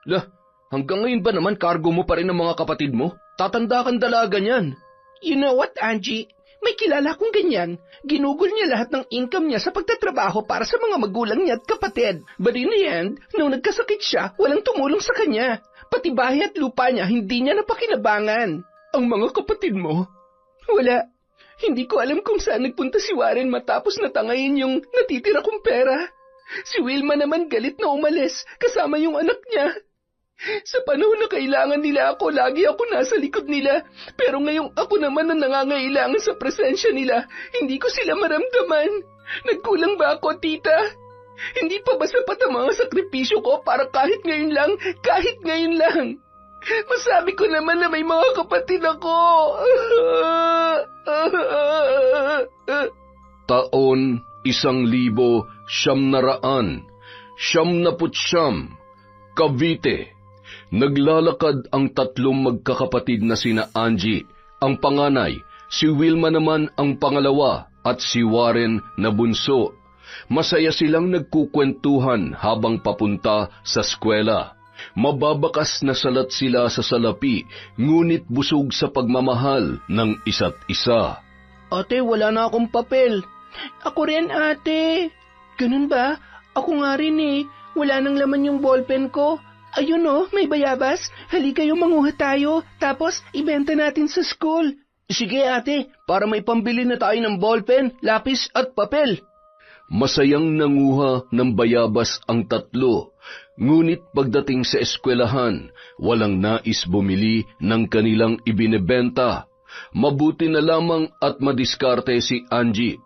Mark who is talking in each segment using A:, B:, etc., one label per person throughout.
A: Lah, hanggang ngayon ba naman kargo mo pa rin ang mga kapatid mo? Tatanda kang dalaga niyan.
B: You know what, Angie? May kilala kong ganyan. Ginugol niya lahat ng income niya sa pagtatrabaho para sa mga magulang niya at kapatid. But in the end, nung nagkasakit siya, walang tumulong sa kanya. Pati bahay at lupa niya, hindi niya napakinabangan.
A: Ang mga kapatid mo?
B: Wala. Hindi ko alam kung saan nagpunta si Warren matapos natangayin yung natitira kong pera. Si Wilma naman galit na umalis, kasama yung anak niya. Sa panahon na kailangan nila ako, lagi ako nasa likod nila. Pero ngayong ako naman ang nangangailangan sa presensya nila, hindi ko sila maramdaman. Nagkulang ba ako, tita? Hindi pa ba sapat ang mga sakripisyo ko para kahit ngayon lang? Masabi ko naman na may mga kapatid ako.
A: Taon 1900, 1999, Cavite. Naglalakad ang tatlong magkakapatid na sina Angie, ang panganay, si Wilma naman ang pangalawa, at si Warren na bunso. Masaya silang nagkukwentuhan habang papunta sa eskwela. Mababakas na salat sila sa salapi, ngunit busog sa pagmamahal ng isa't isa.
B: Ate, wala na akong papel. Ako rin, ate. Ganun ba? Ako nga rin eh. Wala nang laman yung ballpen ko. Ayun may bayabas. Halika kayo, manguha tayo. Tapos, ibenta natin sa school.
A: Sige ate, para may pambili na tayo ng ballpen, lapis at papel. Masayang nanguha ng bayabas ang tatlo. Ngunit pagdating sa eskwelahan, walang nais bumili ng kanilang ibinebenta. Mabuti na lamang at madiskarte si Angie.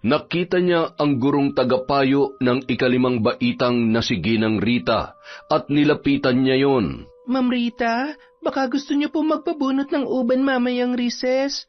A: Nakita niya ang gurong tagapayo ng ikalimang baitang na si Ginang Rita at nilapitan niya yon.
B: Ma'am Rita, baka gusto niyo po magpabunot ng uban mamayang recess?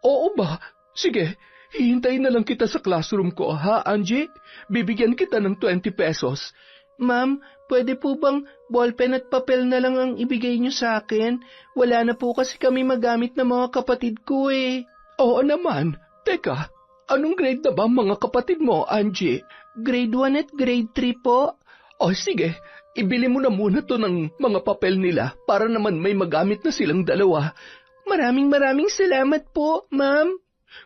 A: Oo ba? Sige, hihintayin na lang kita sa classroom ko, ha, Angie? Bibigyan kita ng 20 pesos.
B: Ma'am, pwede po bang ballpen at papel na lang ang ibigay niyo sa akin? Wala na po kasi kami magamit ng mga kapatid ko eh.
A: Oo naman. Teka, anong grade na ba mga kapatid mo, Angie?
B: Grade 1 at grade 3 po.
A: Sige, ibili mo na muna to ng mga papel nila para naman may magamit na silang dalawa.
B: Maraming salamat po, ma'am.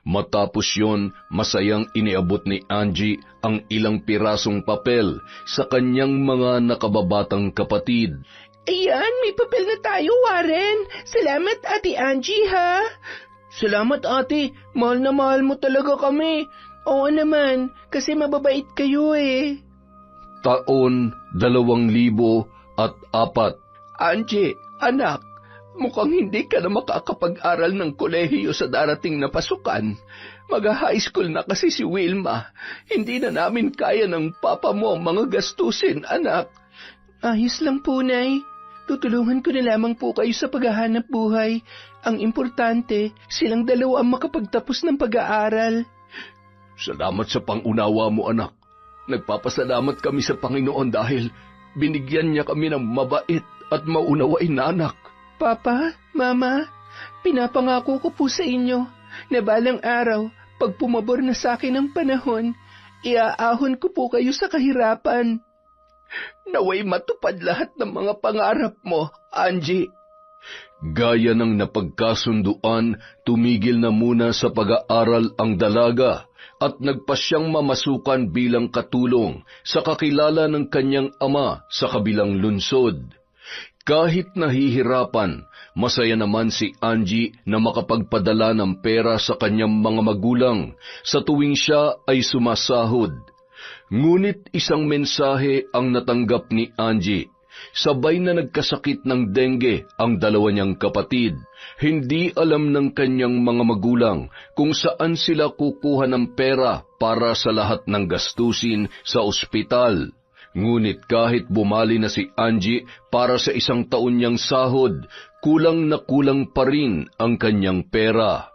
A: Matapos yon, masayang iniabot ni Angie ang ilang pirasong papel sa kanyang mga nakababatang kapatid.
B: Ayan, may papel na tayo, Warren. Salamat, Ate Angie, ha? Salamat, ate. Mahal na mahal mo talaga kami. Oo naman, kasi mababait kayo eh.
A: Taon 2004.
B: Angie, anak, mukhang hindi ka na makakapag-aral ng kolehiyo sa darating na pasukan. Mag-high school na kasi si Wilma. Hindi na namin kaya ng papa mo ang mga gastusin, anak. Ayos lang po, Nay. Tutulungan ko na lamang po kayo sa paghahanap buhay. Ang importante, silang dalawa ang makapagtapos ng pag-aaral.
A: Salamat sa pangunawa mo, anak. Nagpapasalamat kami sa Panginoon dahil binigyan niya kami ng mabait at maunawain na anak.
B: Papa, Mama, pinapangako ko po sa inyo na balang araw, pag pumabor na sa akin ang panahon, iaahon ko po kayo sa kahirapan. Naway matupad lahat ng mga pangarap mo, Angie.
A: Gaya ng napagkasunduan, tumigil na muna sa pag-aaral ang dalaga at nagpasyang mamasukan bilang katulong sa kakilala ng kanyang ama sa kabilang lungsod. Kahit nahihirapan, masaya naman si Angie na makapagpadala ng pera sa kanyang mga magulang sa tuwing siya ay sumasahod. Ngunit isang mensahe ang natanggap ni Angie. Sabay na nagkasakit ng dengue ang dalawa niyang kapatid. Hindi alam ng kanyang mga magulang kung saan sila kukuha ng pera para sa lahat ng gastusin sa ospital. Ngunit kahit bumali na si Angie para sa isang taon niyang sahod, kulang na kulang pa rin ang kanyang pera.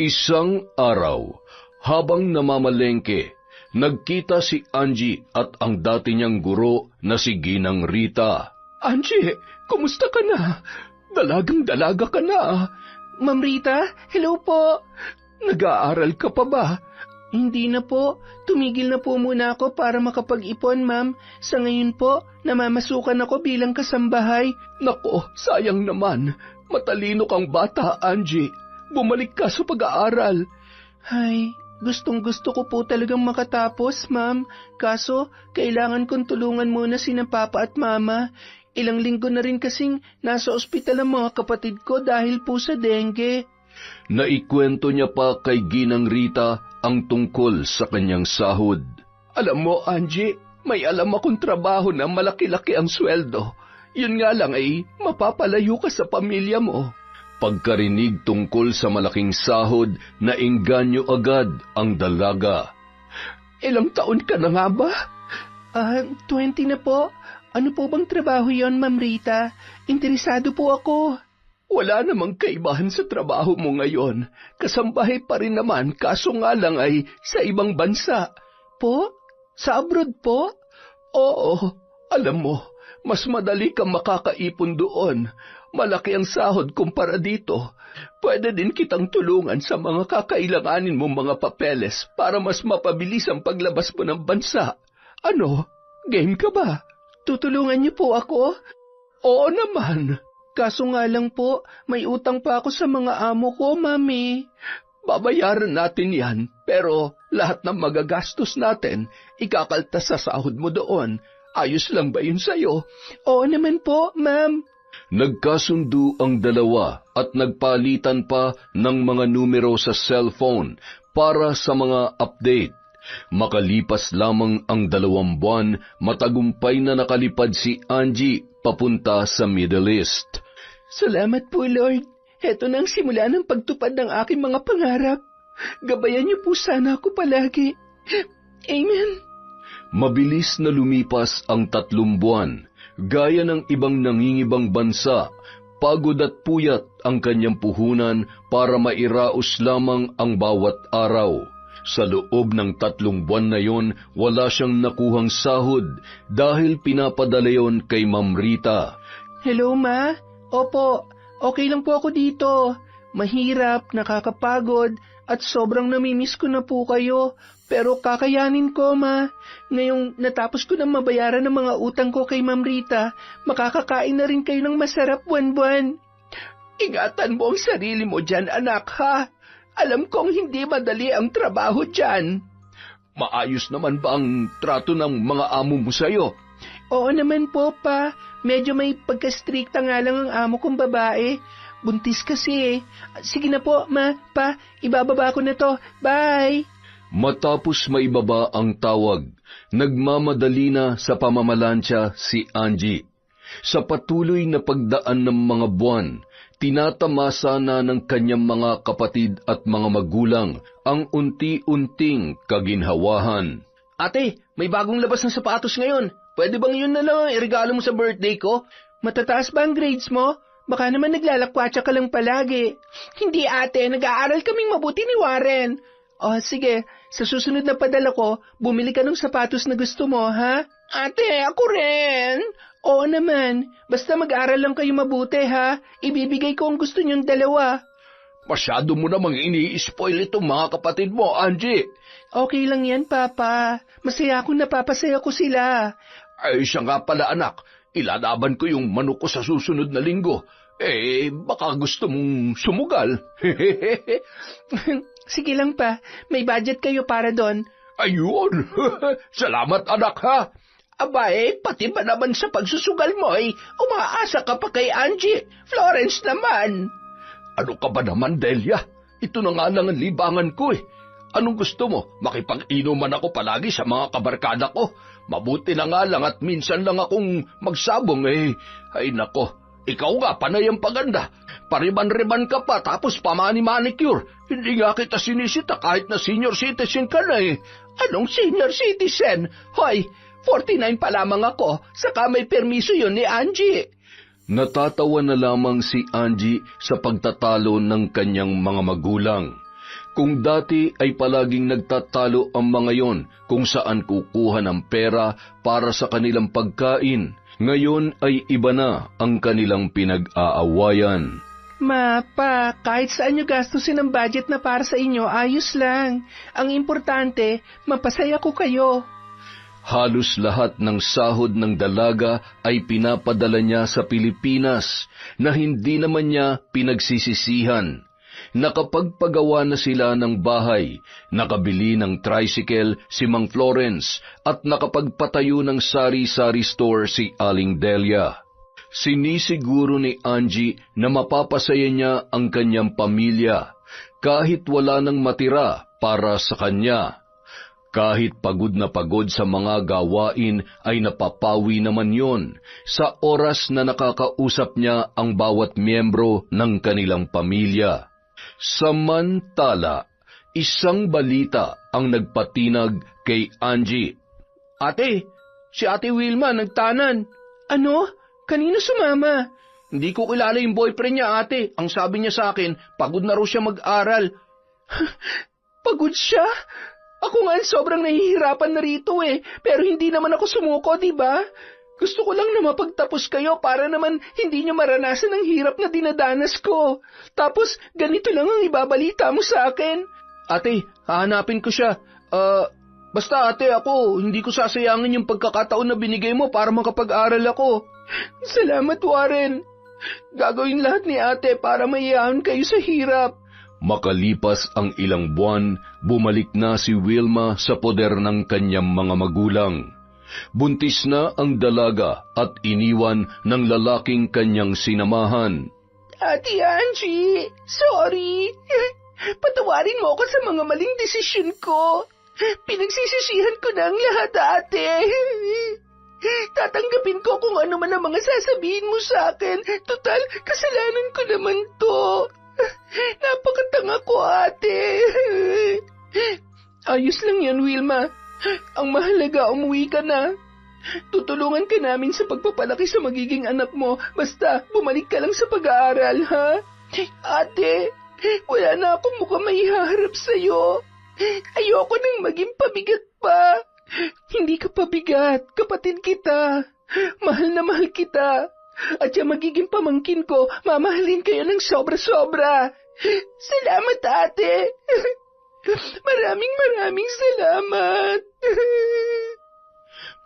A: Isang araw, habang namamalengke, nagkita si Angie at ang dati niyang guro na si Ginang Rita.
B: Angie, kumusta ka na? Dalagang-dalaga ka na. Ma'am Rita, hello po. Nag-aaral ka pa ba? Hindi na po. Tumigil na po muna ako para makapag-ipon, ma'am. Sa ngayon po, namamasukan ako bilang kasambahay.
A: Nako, sayang naman. Matalino kang bata, Angie. Bumalik ka sa pag-aaral.
B: Ay, gustong-gusto ko po talagang makatapos, ma'am. Kaso, kailangan kong tulungan muna sina Papa at Mama. Ilang linggo na rin kasing nasa ospital ang mga kapatid ko dahil po sa dengue.
A: Naikwento niya pa kay Ginang Rita ang tungkol sa kanyang sahod. Alam mo, Angie, may alam akong trabaho na malaki-laki ang sweldo. Yun nga lang ay mapapalayo ka sa pamilya mo. Pagkarinig tungkol sa malaking sahod, naengganyo agad ang dalaga. Ilang taon ka na nga ba?
B: 20 na po. Ano po bang trabaho yon, Ma'am Rita? Interesado po ako.
A: Wala namang kaibahan sa trabaho mo ngayon. Kasambahay pa rin naman, kaso nga lang ay sa ibang bansa.
B: Po? Sa abroad po?
A: Oo, alam mo, mas madali kang makakaipon doon. Malaki ang sahod kumpara dito. Pwede din kitang tulungan sa mga kakailanganin mong mga papeles para mas mapabilis ang paglabas mo ng bansa. Ano? Game ka ba?
B: Tutulungan niyo po ako?
A: Oo naman.
B: Kaso nga lang po, may utang pa ako sa mga amo ko, Mami.
A: Babayaran natin yan, pero lahat ng magagastos natin, ikakaltas sa sahod mo doon. Ayos lang ba yun sa'yo?
B: Oo naman po, Ma'am.
A: Nagkasundo ang dalawa at nagpalitan pa ng mga numero sa cellphone para sa mga update. Makalipas lamang ang 2 buwan, matagumpay na nakalipad si Angie papunta sa Middle East.
B: Salamat po, Lord. Heto na ang simula ng pagtupad ng aking mga pangarap. Gabayan niyo po sana ako palagi. Amen.
A: Mabilis na lumipas ang 3 buwan. Gaya ng ibang nangingibang bansa, pagod at puyat ang kanyang puhunan para mairaos lamang ang bawat araw. Sa loob ng 3 buwan na yon, wala siyang nakuhang sahod dahil pinapadala yon kay Ma'am Rita.
B: Hello, Ma? Opo, okay lang po ako dito. Mahirap, nakakapagod, at sobrang namimiss ko na po kayo. Pero kakayanin ko, Ma. Ngayong natapos ko na mabayaran ng mga utang ko kay Ma'am Rita, makakakain na rin kayo ng masarap buwan-buwan.
A: Ingatan mo ang sarili mo dyan, anak, ha? Alam kong hindi madali ang trabaho dyan. Maayos naman ba ang trato ng mga amo mo sa'yo?
B: Oo naman po, Pa. Medyo may pagka-stricta nga lang ang amo kong babae. Buntis kasi eh. Sige na po, Ma, Pa. Ibababa ko na to. Bye!
A: Matapos maibaba ang tawag, nagmamadali na sa pamamalansya si Angie. Sa patuloy na pagdaan ng mga buwan, tinatamasa na ng kanyang mga kapatid at mga magulang ang unti-unting kaginhawahan.
B: Ate, may bagong labas ng sapatos ngayon. Pwede bang yun na lang iregalo mo sa birthday ko? Matataas ba ang grades mo? Baka naman naglalakwatsa ka lang palagi. Hindi ate, nag-aaral kaming mabuti ni Warren. Oh, sige, sa susunod na padala ko, bumili ka ng sapatos na gusto mo, ha? Ate, ako rin. Oo naman, basta mag-aral lang kayo mabuti, ha? Ibibigay ko ang gusto niyong dalawa.
A: Masyado mo namang ini-spoil itong mga kapatid mo, Angie.
B: Okay lang yan, Papa. Masaya akong napapasaya ko sila.
A: Ay, siya nga pala, anak. Ilalaban ko yung manok ko sa susunod na linggo. Baka gusto mong sumugal.
B: Sige lang pa, may budget kayo para doon.
A: Ayun! Salamat, anak, ha?
B: Aba pati ba naman sa pagsusugal mo umaasa ka pa kay Angie? Florence naman.
A: Ano ka ba naman, Delia? Ito na nga lang ang libangan ko Anong gusto mo? Makipag-inuman ako palagi sa mga kabarkada ko. Mabuti na nga lang at minsan lang akong magsabong Ay nako, ikaw nga panay ang paganda. Pariban-riban ka pa tapos pamani-manicure. Hindi nga kita sinisita kahit na senior citizen ka na Anong senior citizen? Hoy, 49 pa lamang ako, saka may permiso yun ni Angie. Natatawa na lamang si Angie sa pagtatalo ng kanyang mga magulang. Kung dati ay palaging nagtatalo ang mga yon kung saan kukuha ng pera para sa kanilang pagkain, ngayon ay iba na ang kanilang pinag-aawayan.
B: Kahit saan nyo gastusin ang budget na para sa inyo, ayos lang. Ang importante, mapasaya ko kayo.
A: Halos lahat ng sahod ng dalaga ay pinapadala niya sa Pilipinas na hindi naman niya pinagsisisihan. Nakapagpagawa na sila ng bahay, nakabili ng tricycle si Mang Florence at nakapagpatayo ng sari-sari store si Aling Delia. Sinisiguro ni Angie na mapapasaya niya ang kanyang pamilya kahit wala nang matira para sa kanya. Kahit pagod na pagod sa mga gawain ay napapawi naman yon sa oras na nakakausap niya ang bawat miyembro ng kanilang pamilya. Samantala, isang balita ang nagpatinag kay Angie.
B: Ate, si Ate Wilma nagtanan. Ano? Kanino sumama? Hindi ko kilala yung boyfriend niya, ate. Ang sabi niya sa akin, pagod na raw siya mag-aral. Pagod siya? Ako nga sobrang nahihirapan na rito pero hindi naman ako sumuko, di ba? Gusto ko lang na mapagtapos kayo para naman hindi niyo maranasan ang hirap na dinadanas ko. Tapos, ganito lang ang ibabalita mo sa akin. Ate, hahanapin ko siya. Basta ate, ako, hindi ko sasayangin yung pagkakataon na binigay mo para makapag-aral ako. Salamat, Warren. Gagawin lahat ni ate para maiyahan kayo sa hirap.
A: Makalipas ang ilang buwan, bumalik na si Wilma sa poder ng kanyang mga magulang. Buntis na ang dalaga at iniwan ng lalaking kanyang sinamahan.
B: Ate Angie, sorry. Patawarin mo ako sa mga maling desisyon ko. Pinagsisisihan ko na ang lahat, ate. Tatanggapin ko kung ano man ang mga sasabihin mo sa akin. Total, kasalanan ko naman to. Napakatanga ko, ate. Ayos lang yan, Wilma. Ang mahalaga, umuwi ka na. Tutulungan ka namin sa pagpapalaki sa magiging anak mo. Basta, bumalik ka lang sa pag-aaral, ha? Ate, wala na akong mukhang maihaharap sa'yo. Ayoko nang maging pabigat pa. Hindi ka pabigat, kapatid kita. Mahal na mahal kita. At yung magiging pamangkin ko, mamahalin kayo ng sobra-sobra. Salamat, ate. Maraming salamat.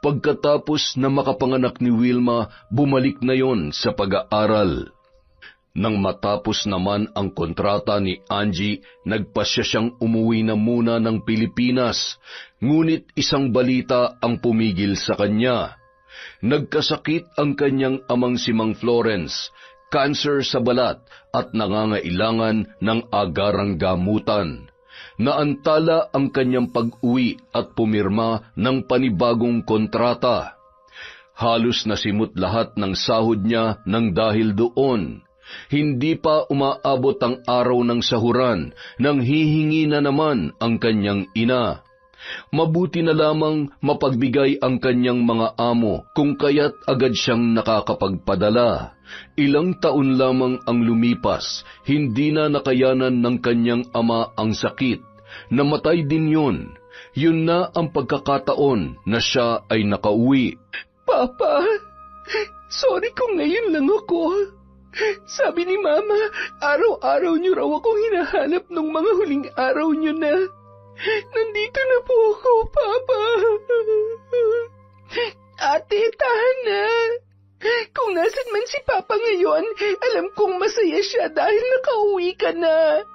A: Pagkatapos na makapanganak ni Wilma, bumalik na yon sa pag-aaral. Nang matapos naman ang kontrata ni Angie, nagpasya siyang umuwi na muna ng Pilipinas, ngunit isang balita ang pumigil sa kanya. Nagkasakit ang kanyang amang si Mang Florence, kanser sa balat at nangangailangan ng agarang gamutan. Naantala ang kanyang pag-uwi at pumirma ng panibagong kontrata. Halos nasimot lahat ng sahod niya nang dahil doon. Hindi pa umaabot ang araw ng sahuran nang hihingi na naman ang kanyang ina. Mabuti na lamang mapagbigay ang kanyang mga amo kung kaya't agad siyang nakakapagpadala. Ilang taon lamang ang lumipas, hindi na nakayanan ng kanyang ama ang sakit. Namatay din yun. Yun na ang pagkakataon na siya ay nakauwi.
B: Papa, sorry kung ngayon lang ako. Sabi ni Mama, araw-araw niyo raw akong hinahanap nung mga huling araw niyo na. Nandito na po ako, Papa. Ate, tahan na. Kung nasan man si Papa ngayon, alam kong masaya siya dahil nakauwi ka na.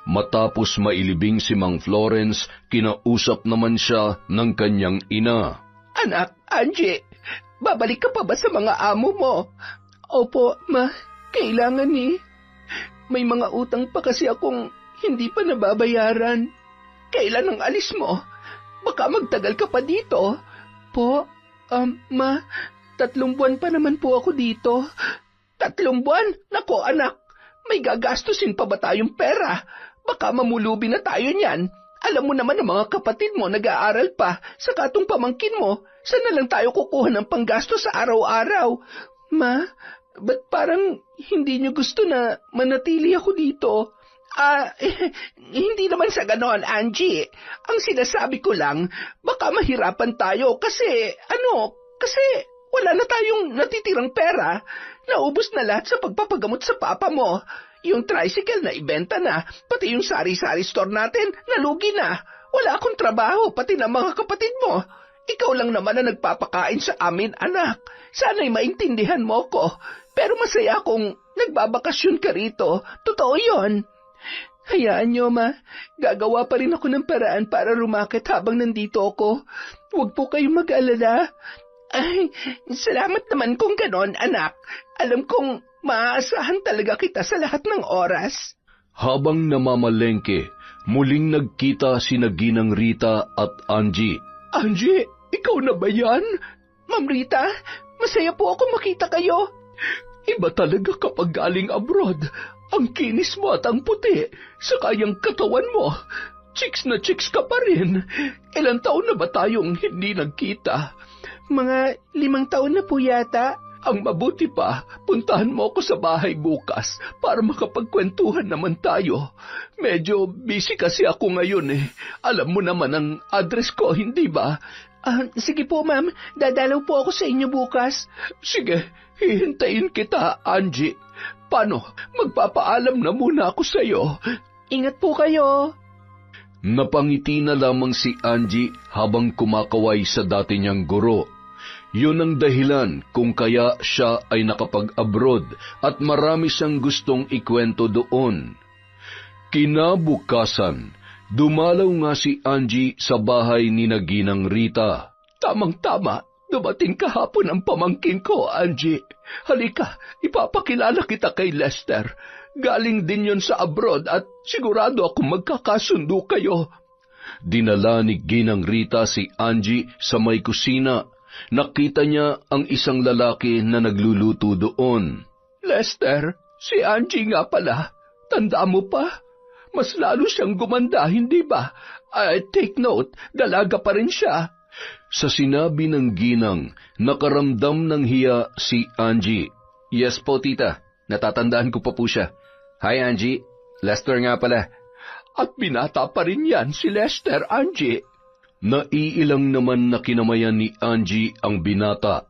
A: Matapos mailibing si Mang Florence, kinausap naman siya ng kanyang ina.
B: Anak, Angie, babalik ka pa ba sa mga amo mo? Opo, Ma. Kailangan May mga utang pa kasi akong hindi pa nababayaran. Kailan ang alis mo? Baka magtagal ka pa dito. Po, Ma, 3 buwan pa naman po ako dito. 3 buwan? Nako, anak, may gagastusin pa ba tayong pera? Baka mamulubi na tayo niyan. Alam mo naman ang mga kapatid mo nag-aaral pa, saka itong pamangkin mo. Saan na lang tayo kukuha ng panggasto sa araw-araw? Ma, ba't parang hindi niyo gusto na manatili ako dito? Hindi naman sa ganon, Angie. Ang sinasabi ko lang, baka mahirapan tayo kasi wala na tayong natitirang pera. Naubos na lahat sa pagpapagamot sa papa mo. Yung tricycle na ibenta na, pati yung sari-sari store natin, nalugi na. Wala akong trabaho, pati na mga kapatid mo. Ikaw lang naman na nagpapakain sa amin, anak. Sana'y maintindihan mo ko. Pero masaya akong nagbabakasyon ka rito. Totoo yon. Hayaan niyo, Ma. Gagawa pa rin ako ng paraan para rumakit habang nandito ako. Huwag po kayong mag-alala. Ay, salamat naman kung ganon, anak. Alam kong maaasahan talaga kita sa lahat ng oras.
A: Habang namamalengke, muling nagkita sina Ginang Rita at Angie.
B: Angie, ikaw na ba yan? Ma'am Rita, masaya po ako makita kayo. Iba talaga kapag galing abroad. Ang kinis mo at ang puti, saka yung katawan mo. Chicks na chicks ka pa rin. Ilang taon na ba tayong hindi nagkita? Mga 5 taon na po yata. Ang mabuti pa, puntahan mo ako sa bahay bukas para makapagkwentuhan naman tayo. Medyo busy kasi ako ngayon eh. Alam mo naman ang address ko, hindi ba? Sige po, ma'am. Dadalaw po ako sa inyo bukas. Sige, hihintayin kita, Angie. Paano? Magpapaalam na muna ako sa iyo. Ingat po kayo.
A: Napangiti na lamang si Angie habang kumakaway sa dati niyang guro. Yun ang dahilan kung kaya siya ay nakapag-abroad at marami siyang gustong ikwento doon. Kinabukasan, dumalaw nga si Angie sa bahay ni Ginang Rita. Tamang-tama, dumating kahapon ang pamangkin ko, Angie. Halika, ipapakilala kita kay Lester. Galing din yon sa abroad at sigurado akong magkakasundo kayo. Dinala ni Ginang Rita si Angie sa may kusina. Nakita niya ang isang lalaki na nagluluto doon.
B: Lester, si Angie nga pala. Tanda mo pa? Mas lalo siyang gumanda, hindi ba? Take note, dalaga pa rin siya.
A: Sa sinabi ng ginang, nakaramdam ng hiya si Angie.
C: Yes po, tita. Natatandaan ko pa po siya. Hi, Angie. Lester nga pala.
B: At binata pa rin yan si Lester, Angie.
A: Naiilang naman na kinamayan ni Angie ang binata.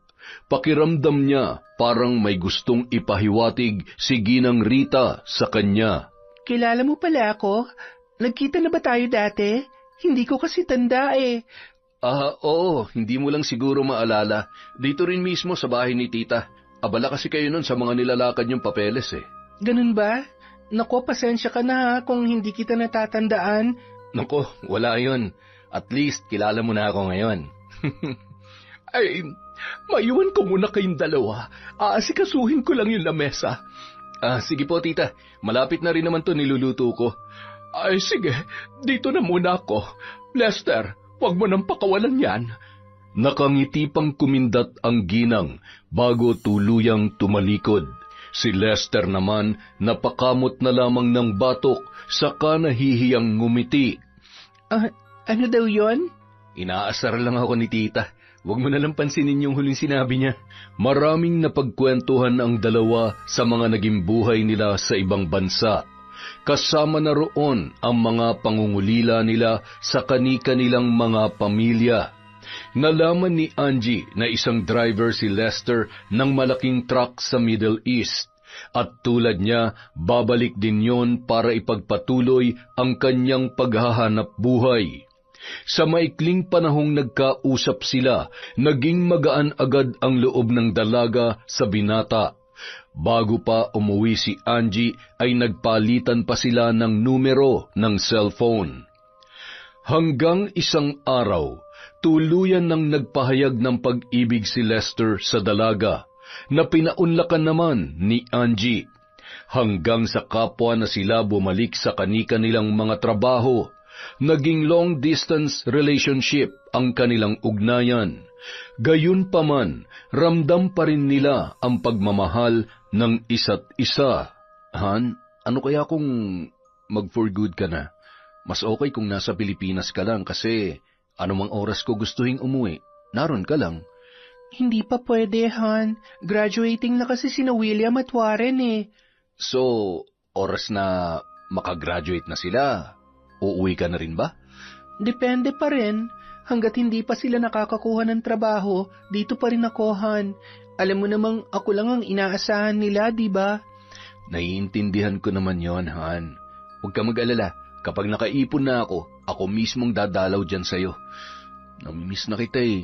A: Pakiramdam niya parang may gustong ipahiwatig si Ginang Rita sa kanya.
B: Kilala mo pala ako? Nagkita na ba tayo dati? Hindi ko kasi tanda eh.
C: Oo, hindi mo lang siguro maalala. Dito rin mismo sa bahay ni tita. Abala kasi kayo nun sa mga nilalakad niyong papeles eh.
B: Ganun ba? Nako, pasensya ka na ha kung hindi kita natatandaan.
C: Nako, wala yun. At least, kilala mo na ako ngayon.
B: Ay, maiwan ko muna kayong dalawa. Aasikasuhin ko lang yung lamesa.
C: Sige po, tita. Malapit na rin naman to niluluto ko.
B: Ay, sige. Dito na muna ako. Lester, huwag mo nang pakawalan yan.
A: Nakangiti pang kumindat ang ginang bago tuluyang tumalikod. Si Lester naman napakamot na lamang ng batok saka nahihiyang ngumiti.
B: Ano daw yon?
C: Inaasar lang ako ni tita. Huwag mo nalang pansinin yung huling sinabi niya.
A: Maraming napagkwentuhan ang dalawa sa mga naging buhay nila sa ibang bansa. Kasama na roon ang mga pangungulila nila sa kani-kanilang mga pamilya. Nalaman ni Angie na isang driver si Lester ng malaking truck sa Middle East. At tulad niya, babalik din yon para ipagpatuloy ang kanyang paghahanap buhay. Sa maikling panahong nagkausap sila, naging magaan agad ang loob ng dalaga sa binata. Bago pa umuwi si Angie ay nagpalitan pa sila ng numero ng cellphone. Hanggang isang araw, tuluyan nang nagpahayag ng pag-ibig si Lester sa dalaga, na pinaunlakan naman ni Angie. Hanggang sa kapwa na sila bumalik sa kani-kanilang mga trabaho, naging long-distance relationship ang kanilang ugnayan. Gayunpaman, ramdam pa rin nila ang pagmamahal ng isa't isa.
C: Han, ano kaya kung mag-for good ka na? Mas okay kung nasa Pilipinas ka lang kasi anumang oras ko gustuhin umuwi, naroon ka lang.
B: Hindi pa pwede, Han. Graduating na kasi sina William at Warren eh.
C: So, oras na makagraduate na sila, uuwi ka na rin ba?
B: Depende pa rin. Hanggat hindi pa sila nakakakuha ng trabaho, dito pa rin ako, Han. Alam mo namang ako lang ang inaasahan nila, di ba?
C: Naiintindihan ko naman yon, Han. Huwag ka mag-alala. Kapag nakaipon na ako mismong dadalaw dyan sa'yo. Namimiss na kita eh.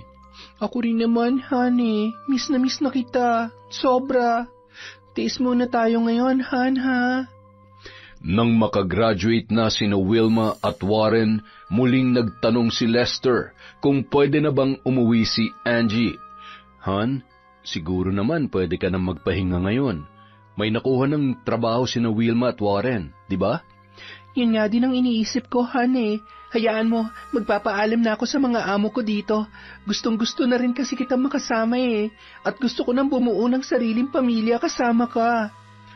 B: Ako rin naman, honey. Miss na kita. Sobra. Tiis muna tayo ngayon, Han, ha?
A: Nang makagraduate na sina Wilma at Warren, muling nagtanong si Lester kung pwede na bang umuwi si Angie.
C: Han, siguro naman pwede ka nang magpahinga ngayon. May nakuha ng trabaho sina Wilma at Warren, di ba?
B: Yun nga din ang iniisip ko, Han eh. Hayaan mo, magpapaalam na ako sa mga amo ko dito. Gustong-gusto na rin kasi kitang makasama eh. At gusto ko nang bumuo ng sariling pamilya kasama ka.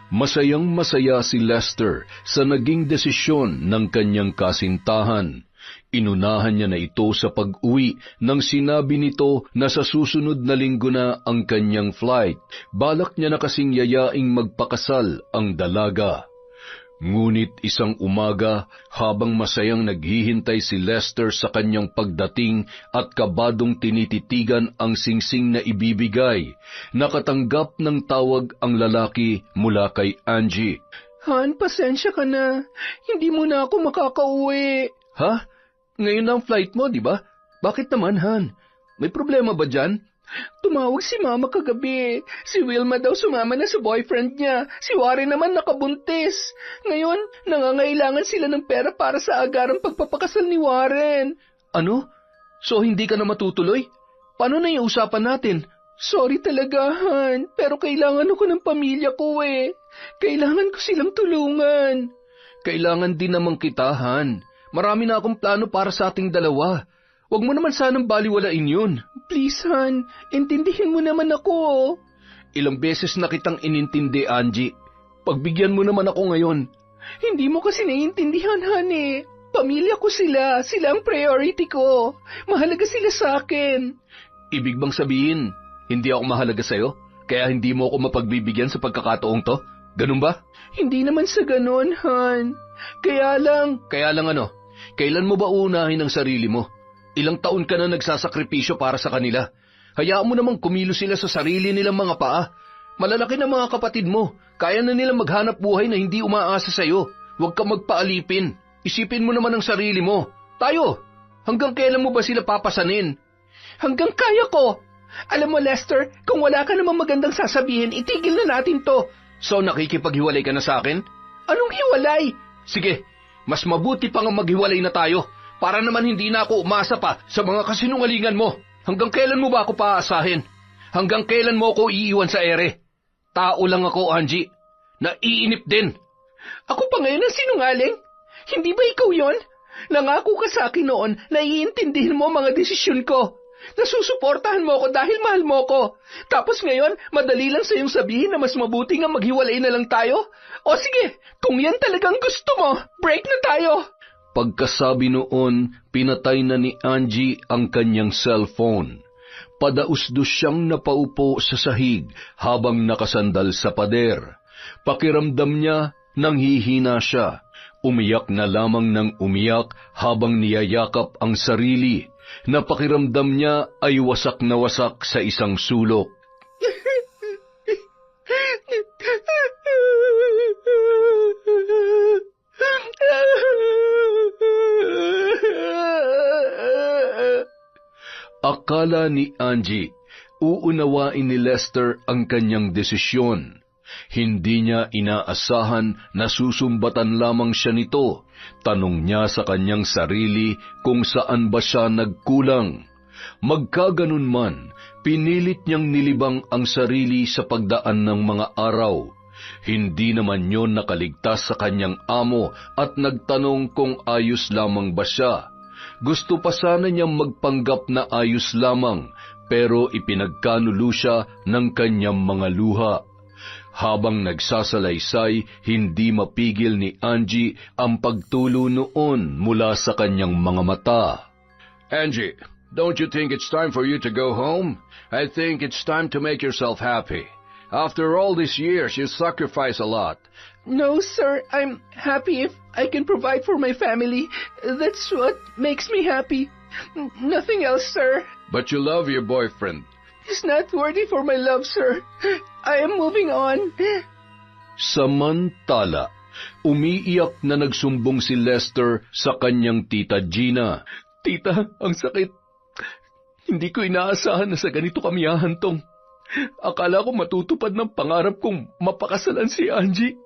A: Masayang-masaya si Lester sa naging desisyon ng kanyang kasintahan. Inunahan niya na ito sa pag-uwi nang sinabi nito na sa susunod na linggo na ang kanyang flight. Balak niya na kasing yayaing magpakasal ang dalaga. Ngunit isang umaga, habang masayang naghihintay si Lester sa kanyang pagdating at kabadong tinititigan ang singsing na ibibigay, nakatanggap ng tawag ang lalaki mula kay Angie.
B: Han, pasensya ka na. Hindi mo na ako makakauwi.
C: Ha? Ngayon na ang flight mo, di ba? Bakit naman, Han? May problema ba dyan?
B: Tumawag si Mama kagabi. Si Wilma daw sumama na sa boyfriend niya. Si Warren naman nakabuntis. Ngayon, nangangailangan sila ng pera para sa agarang pagpapakasal ni Warren.
C: Ano? So hindi ka na matutuloy? Paano na yung usapan natin?
B: Sorry talaga, Han. Pero kailangan ako ng pamilya ko eh. Kailangan ko silang tulungan.
C: Kailangan din naman kita, Han. Marami na akong plano para sa ating dalawa. Huwag mo naman sanang baliwalain yun.
B: Please, Han. Intindihin mo naman ako.
C: Ilang beses na kitang inintindi, Angie. Pagbigyan mo naman ako ngayon.
B: Hindi mo kasi naiintindihan, Han eh. Pamilya ko sila. Sila ang priority ko. Mahalaga sila sa akin.
C: Ibig bang sabihin, hindi ako mahalaga sa'yo? Kaya hindi mo ako mapagbibigyan sa pagkakataong to? Ganun ba?
B: Hindi naman sa ganun, Han. Kaya lang...
C: Kaya lang ano? Kailan mo ba unahin ang sarili mo? Ilang taon ka na nagsasakripisyo para sa kanila. Hayaan mo namang kumilos sila sa sarili nilang mga paa. Malalaki na mga kapatid mo. Kaya na nilang maghanap buhay na hindi umaasa sa'yo. Huwag kang magpaalipin. Isipin mo naman ang sarili mo. Tayo, hanggang kailan mo ba sila papasanin?
B: Hanggang kaya ko. Alam mo, Lester, kung wala ka namang magandang sasabihin, itigil na natin to.
C: So nakikipaghiwalay ka na sa akin?
B: Anong hiwalay?
C: Sige, mas mabuti pa nga maghiwalay na tayo. Para naman hindi na ako umasa pa sa mga kasinungalingan mo. Hanggang kailan mo ba ako paaasahin? Hanggang kailan mo ako iiwan sa ere? Tao lang ako, Angie. Naiinip din.
B: Ako pa ngayon ang sinungaling? Hindi ba ikaw yon? Nangako ka sa akin noon na iintindihin mo mga desisyon ko. Nasusuportahan mo ako dahil mahal mo ko. Tapos ngayon, madali lang sa iyong sabihin na mas mabuti nga maghiwalay na lang tayo? O sige, kung yan talagang gusto mo, break na tayo.
A: Pagkasabi noon, pinatay na ni Angie ang kanyang cellphone. Padausdos siyang napaupo sa sahig habang nakasandal sa pader. Pakiramdam niya, nanghihina siya. Umiyak na lamang ng umiyak habang niyayakap ang sarili. Napakiramdam niya ay wasak na wasak sa isang sulok. Akala ni Angie, uunawain ni Lester ang kanyang desisyon. Hindi niya inaasahan na susumbatan lamang siya nito. Tanong niya sa kanyang sarili kung saan ba siya nagkulang. Magkaganon man, pinilit niyang nilibang ang sarili sa pagdaan ng mga araw. Hindi naman yon nakaligtas sa kanyang amo at nagtanong kung ayos lamang ba siya. Gusto pa sana niyang magpanggap na ayos lamang, pero ipinagkanulo siya ng kanyang mga luha. Habang nagsasalaysay, hindi mapigil ni Angie ang pagtulo noon mula sa kanyang mga mata.
C: Angie, don't you think it's time for you to go home? I think it's time to make yourself happy. After all these years, you sacrifice a lot.
B: No, sir. I'm happy if I can provide for my family. That's what makes me happy. Nothing else, sir.
C: But you love your boyfriend.
B: He's not worthy for my love, sir. I am moving on.
A: Samantala, umiiyak na nagsumbong si Lester sa kanyang tita Gina.
C: Tita, ang sakit. Hindi ko inaasahan na sa ganito kami hahantong. Akala ko matutupad ng pangarap kong mapakasalan si Angie.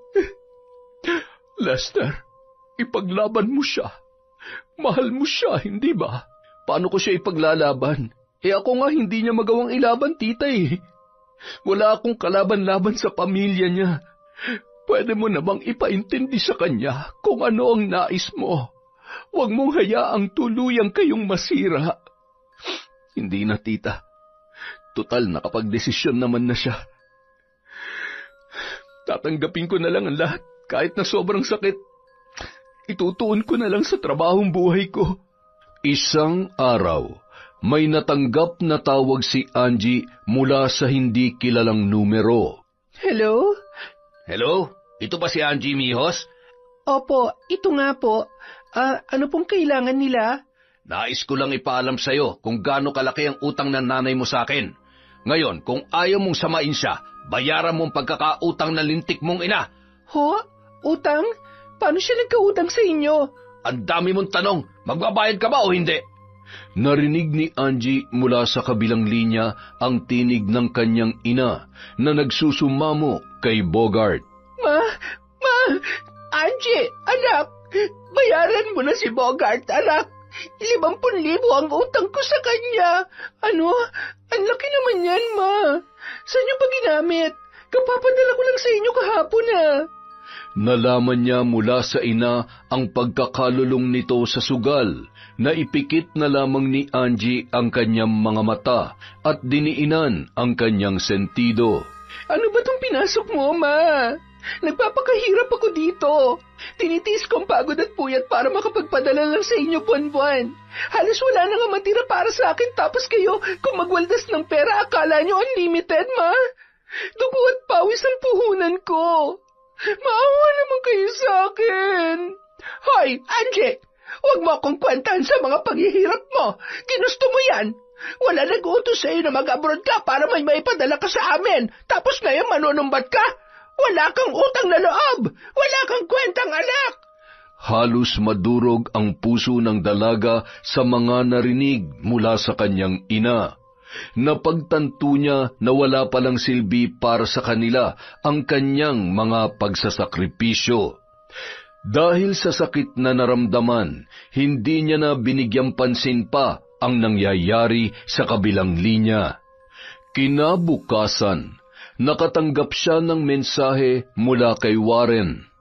C: Lester, ipaglaban mo siya. Mahal mo siya, hindi ba? Paano ko siya ipaglalaban? Ako nga hindi niya magawang ilaban, tita eh. Wala akong kalaban-laban sa pamilya niya. Pwede mo namang ipaintindi sa kanya kung ano ang nais mo. Huwag mong hayaang tuluyang kayong masira. Hindi na, tita. Total, nakapagdesisyon naman na siya. Tatanggapin ko na lang ang lahat, kahit na sobrang sakit. Itutuon ko na lang sa trabahong buhay ko.
A: Isang araw, may natanggap na tawag si Angie mula sa hindi kilalang numero.
B: Hello?
C: Hello? Ito ba si Angie Mijos?
B: Opo, ito nga po. Ano pong kailangan nila?
C: Nais ko lang ipaalam sa'yo kung gaano kalaki ang utang ng nanay mo sa akin. Ngayon, kung ayaw mong samain siya, bayaran mong pagkakautang na lintik mong ina.
B: Ho? Utang? Paano siya nagkautang sa inyo?
C: Ang dami mong tanong, magbabayad ka ba o hindi?
A: Narinig ni Angie mula sa kabilang linya ang tinig ng kanyang ina na nagsusumamo kay Bogart.
B: Ma! Angie, anak! Bayaran mo na si Bogart, anak! 50,000 ang utang ko sa kanya. Ano? Ang laki naman yan, ma. Saan niyo pa ginamit? Kapapadala ko lang sa inyo kahapon,
A: Nalaman niya mula sa ina ang pagkakalulong nito sa sugal, na ipikit na lamang ni Angie ang kanyang mga mata at diniinan ang kanyang sentido.
B: Ano ba tong pinasok mo, ma? Nagpapakahirap ako dito. Tinitiis ko ang pagod at puyat para makapagpadala lang sa inyo buwan-buwan. Halos wala na nga matira para sa akin tapos kayo, kung magwaldas ng pera, akala nyo unlimited, ma? Dugo at pawis ang puhunan ko. Maawa naman kayo sa akin. Hoy, Angie! Huwag mo akong kwentan sa mga paghihirap mo. Ginusto mo yan. Wala nag-utos sa'yo na mag-abroad ka para may maipadala ka sa amin. Tapos ngayon manunumbat ka? Wala kang utang na loob! Wala kang kwentang anak!
A: Halos madurog ang puso ng dalaga sa mga narinig mula sa kanyang ina. Napagtanto niya na wala palang silbi para sa kanila ang kanyang mga pagsasakripisyo. Dahil sa sakit na naramdaman, hindi niya na binigyang pansin pa ang nangyayari sa kabilang linya. Kinabukasan, nakatanggap siya ng mensahe mula kay Warren.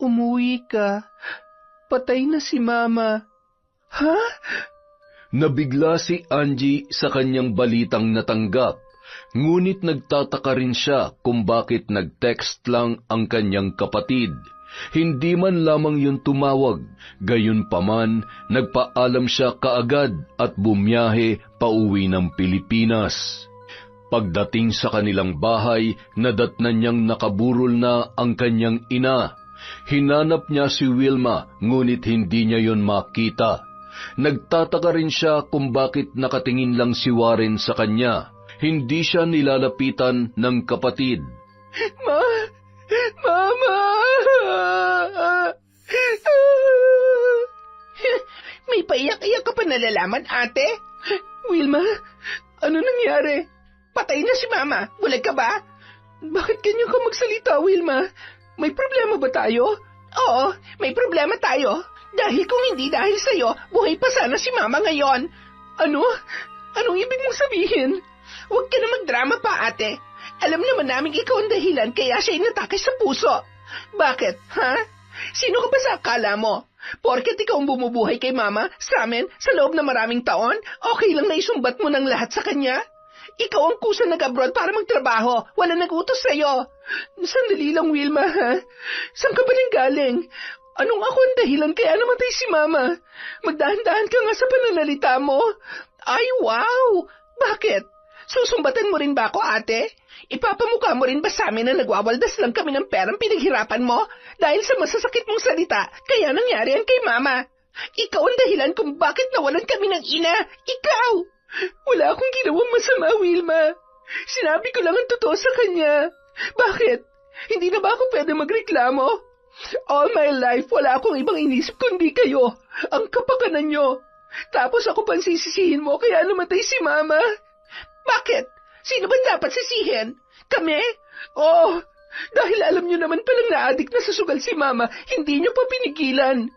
B: Umuwi ka. Patay na si Mama. Ha?
A: Nabigla si Angie sa kanyang balitang natanggap, ngunit nagtataka rin siya kung bakit nag-text lang ang kanyang kapatid. Hindi man lamang yun tumawag, gayunpaman nagpaalam siya kaagad at bumiyahe pauwi ng Pilipinas. Pagdating sa kanilang bahay, nadatnan niyang nakaburol na ang kanyang ina. Hinanap niya si Wilma, ngunit hindi niya yon makita. Nagtataka rin siya kung bakit nakatingin lang si Warren sa kanya. Hindi siya nilalapitan ng kapatid.
B: Mama! May paiyak-iyak ka pa nalalaman, ate? Wilma, ano nangyari? Patay na si Mama. Bulag ka ba? Bakit ganyan ka magsalita, Wilma? May problema ba tayo? Oo, may problema tayo. Dahil kung hindi dahil sa'yo, buhay pa sana si Mama ngayon. Ano? Anong ibig mong sabihin? Huwag ka na magdrama pa, ate. Alam naman namin ikaw ang dahilan kaya siya inatake sa puso. Bakit, ha? Sino ka ba sa akala mo? Porket ikaw ang bumubuhay kay Mama, sa amin, sa loob ng maraming taon, okay lang na isumbat mo ng lahat sa kanya? Ikaw ang kusa nag-abroad para magtrabaho. Wala nag-utos sa'yo. Sandali lang, Wilma, ha? Saan ka ba nang galing? Anong ako ang dahilan kaya namatay si Mama? Magdahan-dahan ka nga sa pananalita mo. Ay, wow! Bakit? Susumbatan mo rin ba ako, ate? Ipapamukha mo rin ba sa amin na nagwawaldas lang kami ng perang pinaghirapan mo? Dahil sa masasakit mong salita, kaya nangyari yan kay Mama. Ikaw ang dahilan kung bakit nawalan kami ng ina. Ikaw! Wala akong ginawang masama, Wilma. Sinabi ko lang ang totoo sa kanya. Bakit? Hindi na ba ako pwede magreklamo? All my life, wala akong ibang inisip kundi kayo. Ang kapakanan nyo. Tapos ako pang sisisihin mo kaya namatay si Mama. Bakit? Sino ba dapat sisihin? Kami? Oh, dahil alam nyo naman palang na-addict na sa sugal si Mama, hindi nyo pa pinigilan.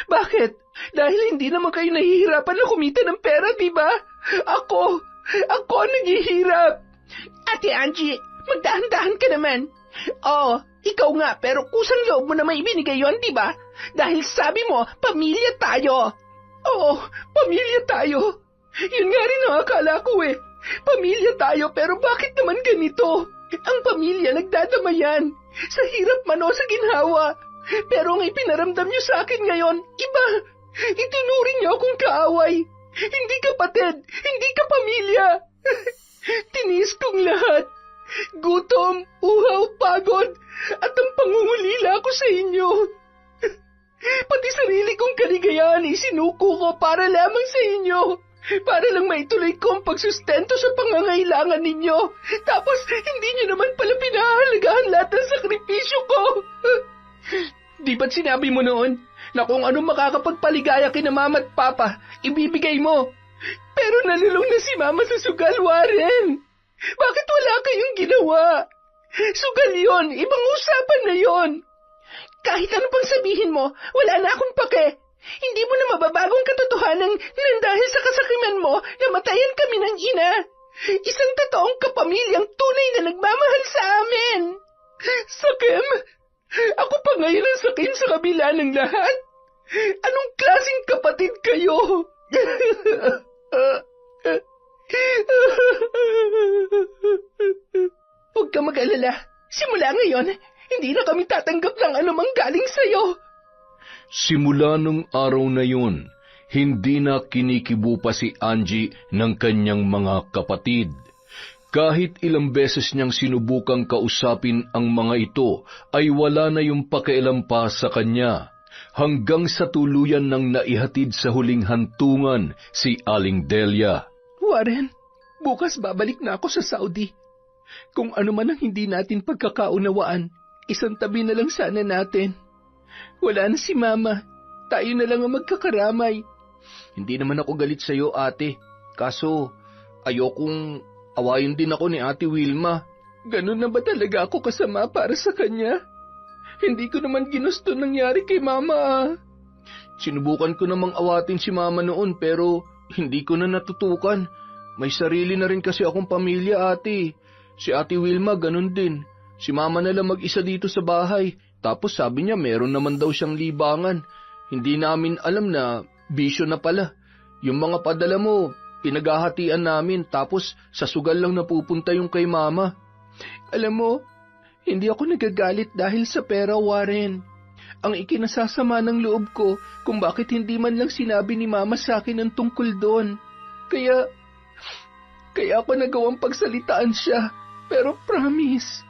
B: Bakit? Dahil hindi naman kayo nahihirapan na kumita ng pera, di ba? Ako ang naghihirap. Ate Angie, magdahan-dahan ka naman. Oo, ikaw nga, pero kusang loob mo na may ibinigay yon, di ba? Dahil sabi mo, pamilya tayo. Oo, pamilya tayo. Yun nga rin ang akala ko eh. Pamilya tayo, pero bakit naman ganito? Ang pamilya nagdadamayan. Sa hirap man o sa ginhawa. Pero ang ipinaramdam niyo sa akin ngayon, iba. Itinuring niyo akong kaaway. Hindi kapatid, hindi ka pamilya. Tinis kong lahat. Gutom, uhaw, pagod, at ang pangungulila ko sa inyo. Pati sarili kong kaligayahan isinuko ko para lamang sa inyo. Para lang maituloy ko ang pagsustento sa pangangailangan ninyo. Tapos, hindi nyo naman pala pinahahalagahan lahat ng sakripisyo ko. Di ba't sinabi mo noon na kung anong makakapagpaligaya kina Mama at Papa, ibibigay mo? Pero nalulong na si Mama sa sugal, Warren. Bakit wala kayong ginawa? Sugal yon, ibang usapan na yon. Kahit ano pang sabihin mo, wala na akong pake. Hindi mo na mababagong katotohanan nang dahil sa kasakiman mo, namatayan kami ng ina. Isang totoong kapamilyang tunay na nagmamahal sa amin. Sakim? Ako pa ngayon ang sakim sa kabila ng lahat? Anong klaseng kapatid kayo? Huwag ka mag-alala. Simula ngayon, hindi na kami tatanggap ng anumang galing sa'yo.
A: Simula nung araw na yun, hindi na kinikibo pa si Angie ng kanyang mga kapatid. Kahit ilang beses niyang sinubukang kausapin ang mga ito, ay wala na yung pakialam pa sa kanya. Hanggang sa tuluyan nang naihatid sa huling hantungan si Aling Delia.
B: Warren, bukas babalik na ako sa Saudi. Kung ano man ang hindi natin pagkakaunawaan, isang tabi na lang sana natin. Wala na si Mama. Tayo na lang ang magkakaramay.
C: Hindi naman ako galit sa'yo, ate. Kaso, ayokong awayin din ako ni Ate Wilma.
B: Ganun na ba talaga ako kasama para sa kanya? Hindi ko naman ginusto nangyari kay Mama.
C: Sinubukan ko namang awatin si Mama noon pero hindi ko na natutukan. May sarili na rin kasi akong pamilya, ate. Si Ate Wilma ganun din. Si Mama na lang mag-isa dito sa bahay. Tapos sabi niya meron naman daw siyang libangan. Hindi namin alam na bisyo na pala. Yung mga padala mo, pinaghahatian namin tapos sa sugal lang napupunta yung kay Mama.
B: Alam mo, hindi ako nagagalit dahil sa pera, Warren. Ang ikinasasama ng loob ko kung bakit hindi man lang sinabi ni Mama sa akin ang tungkol doon. Kaya ako nagawang pagsalitaan siya. Pero promise,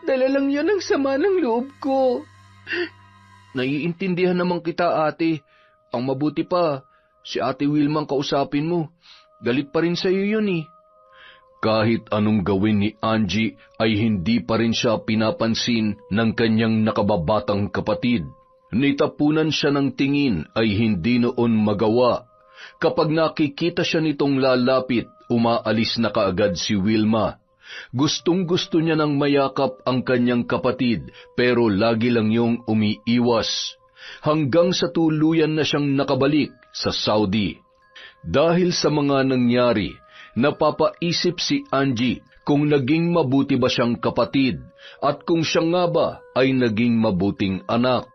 B: dala lang yun ang sama ng loob ko.
C: Naiintindihan naman kita, ate. Ang mabuti pa, si Ate Wilma ang kausapin mo. Galit pa rin sa'yo yun eh.
A: Kahit anong gawin ni Angie ay hindi pa rin siya pinapansin ng kanyang nakababatang kapatid. Nitapunan siya ng tingin ay hindi noon magawa. Kapag nakikita siya nitong lalapit, umaalis na kaagad si Wilma. Gustong-gusto niya ng mayakap ang kanyang kapatid pero lagi lang yung umiiwas. Hanggang sa tuluyan na siyang nakabalik sa Saudi. Dahil sa mga nangyari, napapaisip si Angie kung naging mabuti ba siyang kapatid at kung siya nga ba ay naging mabuting anak.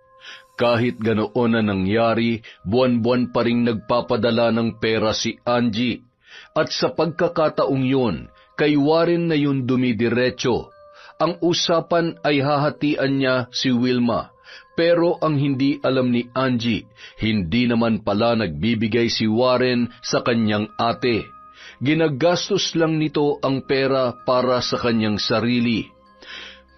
A: Kahit ganoon na nangyari, buwan-buwan pa ring nagpapadala ng pera si Angie. At sa pagkakataong yun, kay Warren na yun dumidiretso. Ang usapan ay hahatian niya si Wilma. Pero ang hindi alam ni Angie, hindi naman pala nagbibigay si Warren sa kanyang ate. Ginagastos lang nito ang pera para sa kanyang sarili.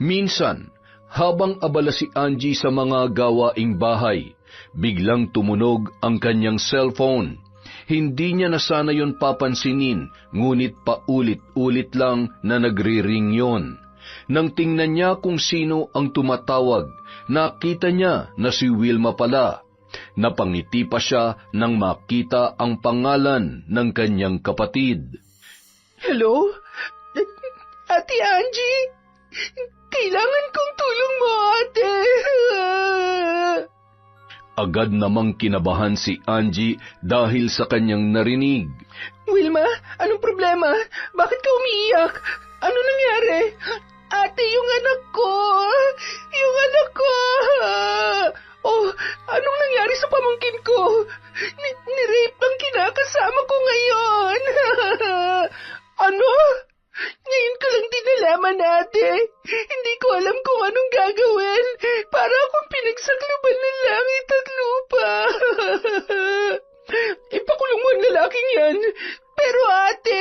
A: Minsan, habang abala si Angie sa mga gawaing bahay, biglang tumunog ang kanyang cellphone. Hindi niya na sana yon papansinin, ngunit paulit-ulit lang na nagri-ring yon. Nang tingnan niya kung sino ang tumatawag, nakita niya na si Wilma pala. Napangiti pa siya nang makita ang pangalan ng kanyang kapatid.
B: Hello? Ate Angie? Kailangan kong tulong mo, ate.
A: Agad namang kinabahan si Angie dahil sa kanyang narinig.
B: Wilma, anong problema? Bakit ka umiiyak? Ano nangyari? Ate, yung anak ko! Yung anak ko! Oh, anong nangyari sa pamangkin ko? Ni-rape ang kinakasama ko ngayon! Ano? Ngayon ko lang din nalaman, ate. Hindi ko alam kung anong gagawin. Para akong pinagsakluban ng langit at lupa. Ipakulong mo ang lalaking yan. Pero ate,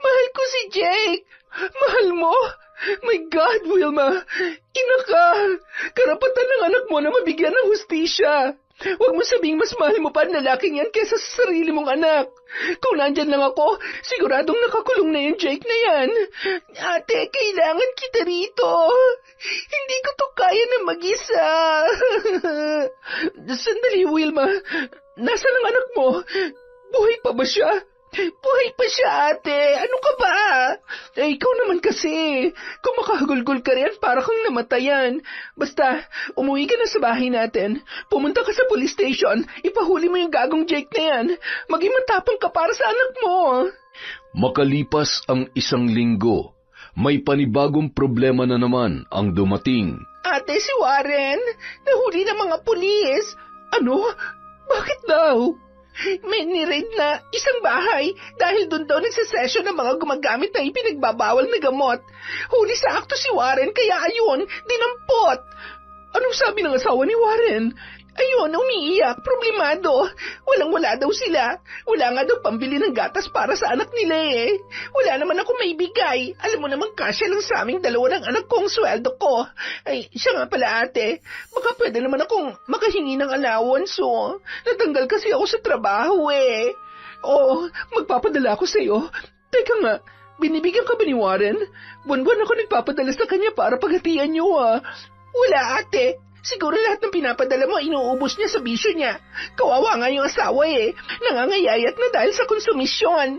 B: mahal ko si Jake. Mahal mo? My God, Wilma. Ina ka. Karapatan ng anak mo na mabigyan ng hustisya. Huwag mo sabing mas mahal mo pa ang lalaking yan kaysa sa sarili mong anak. Kung nandyan lang ako, siguradong nakakulong na yung Jake na yan. Ate, kailangan kita rito. Hindi ko to kaya na mag-isa. Sandali, Wilma. Nasaan ang anak mo? Buhay pa ba siya? Buhay pa siya, ate. Ano ka ba? Ikaw naman kasi. Kung makahagulgol ka rin, para kang namatayan. Basta, umuwi ka na sa bahay natin. Pumunta ka sa police station. Ipahuli mo yung gagong Jake na yan. Maging matapang ka para sa anak mo.
A: Makalipas ang 1 linggo, may panibagong problema na naman ang dumating.
B: Ate, si Warren. Nahuli ng mga pulis. Ano? Bakit daw? May niraid na isang bahay dahil doon daw nagsasesyon ng mga gumagamit na ipinagbabawal na gamot. Huli sa akto si Warren kaya ayun, dinampot. Anong sabi ng asawa ni Warren? Ayun, umiiyak, problemado. Walang-wala daw sila. Wala nga daw pambili ng gatas para sa anak nila eh. Wala naman ako maibigay. Alam mo naman kasya lang sa aming 2 ng anak ko ang sweldo ko. Ay, siya nga pala ate. Baka pwede naman akong makahingi ng allowance oh. Natanggal kasi ako sa trabaho eh. Oo, magpapadala ako sa'yo. Teka nga, binibigyan ka ba ni Warren? Buwan-buwan ako nagpapadala sa kanya para paghatian niyo ah. Wala ate. Siguro lahat ng pinapadala mo inuubos niya sa bisyo niya. Kawawa nga yung asawa eh. Nangangayayat na dahil sa konsumisyon.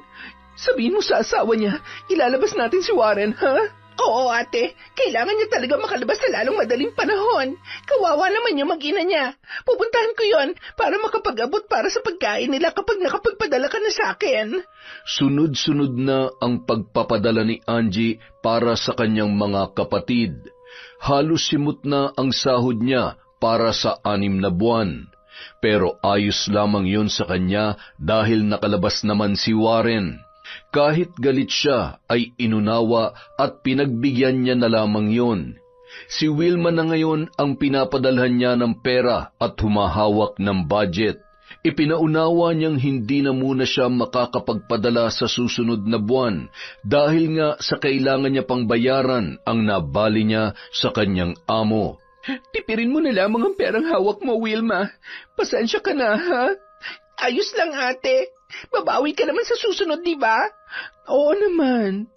B: Sabihin mo sa asawa niya, ilalabas natin si Warren, ha? Oo ate, kailangan niya talaga makalabas sa lalong madaling panahon. Kawawa naman yung mag-ina niya. Pupuntahan ko yon para makapag-abot para sa pagkain nila kapag nakapagpadala ka na sa akin.
A: Sunod-sunod na ang pagpapadala ni Angie para sa kanyang mga kapatid. Halos simot na ang sahod niya para sa 6 na buwan. Pero ayos lamang yun sa kanya dahil nakalabas naman si Warren. Kahit galit siya ay inunawa at pinagbigyan niya na lamang yun. Si Wilma na ngayon ang pinapadalhan niya ng pera at humahawak ng budget. Ipinaunawa niyang hindi na muna siya makakapagpadala sa susunod na buwan dahil nga sa kailangan niya pang bayaran ang nabali niya sa kanyang amo.
B: Tipirin mo na lamang ang perang hawak mo, Wilma. Pasensya ka na, ha? Ayos lang, ate. Babawi ka naman sa susunod, di ba? Oo naman.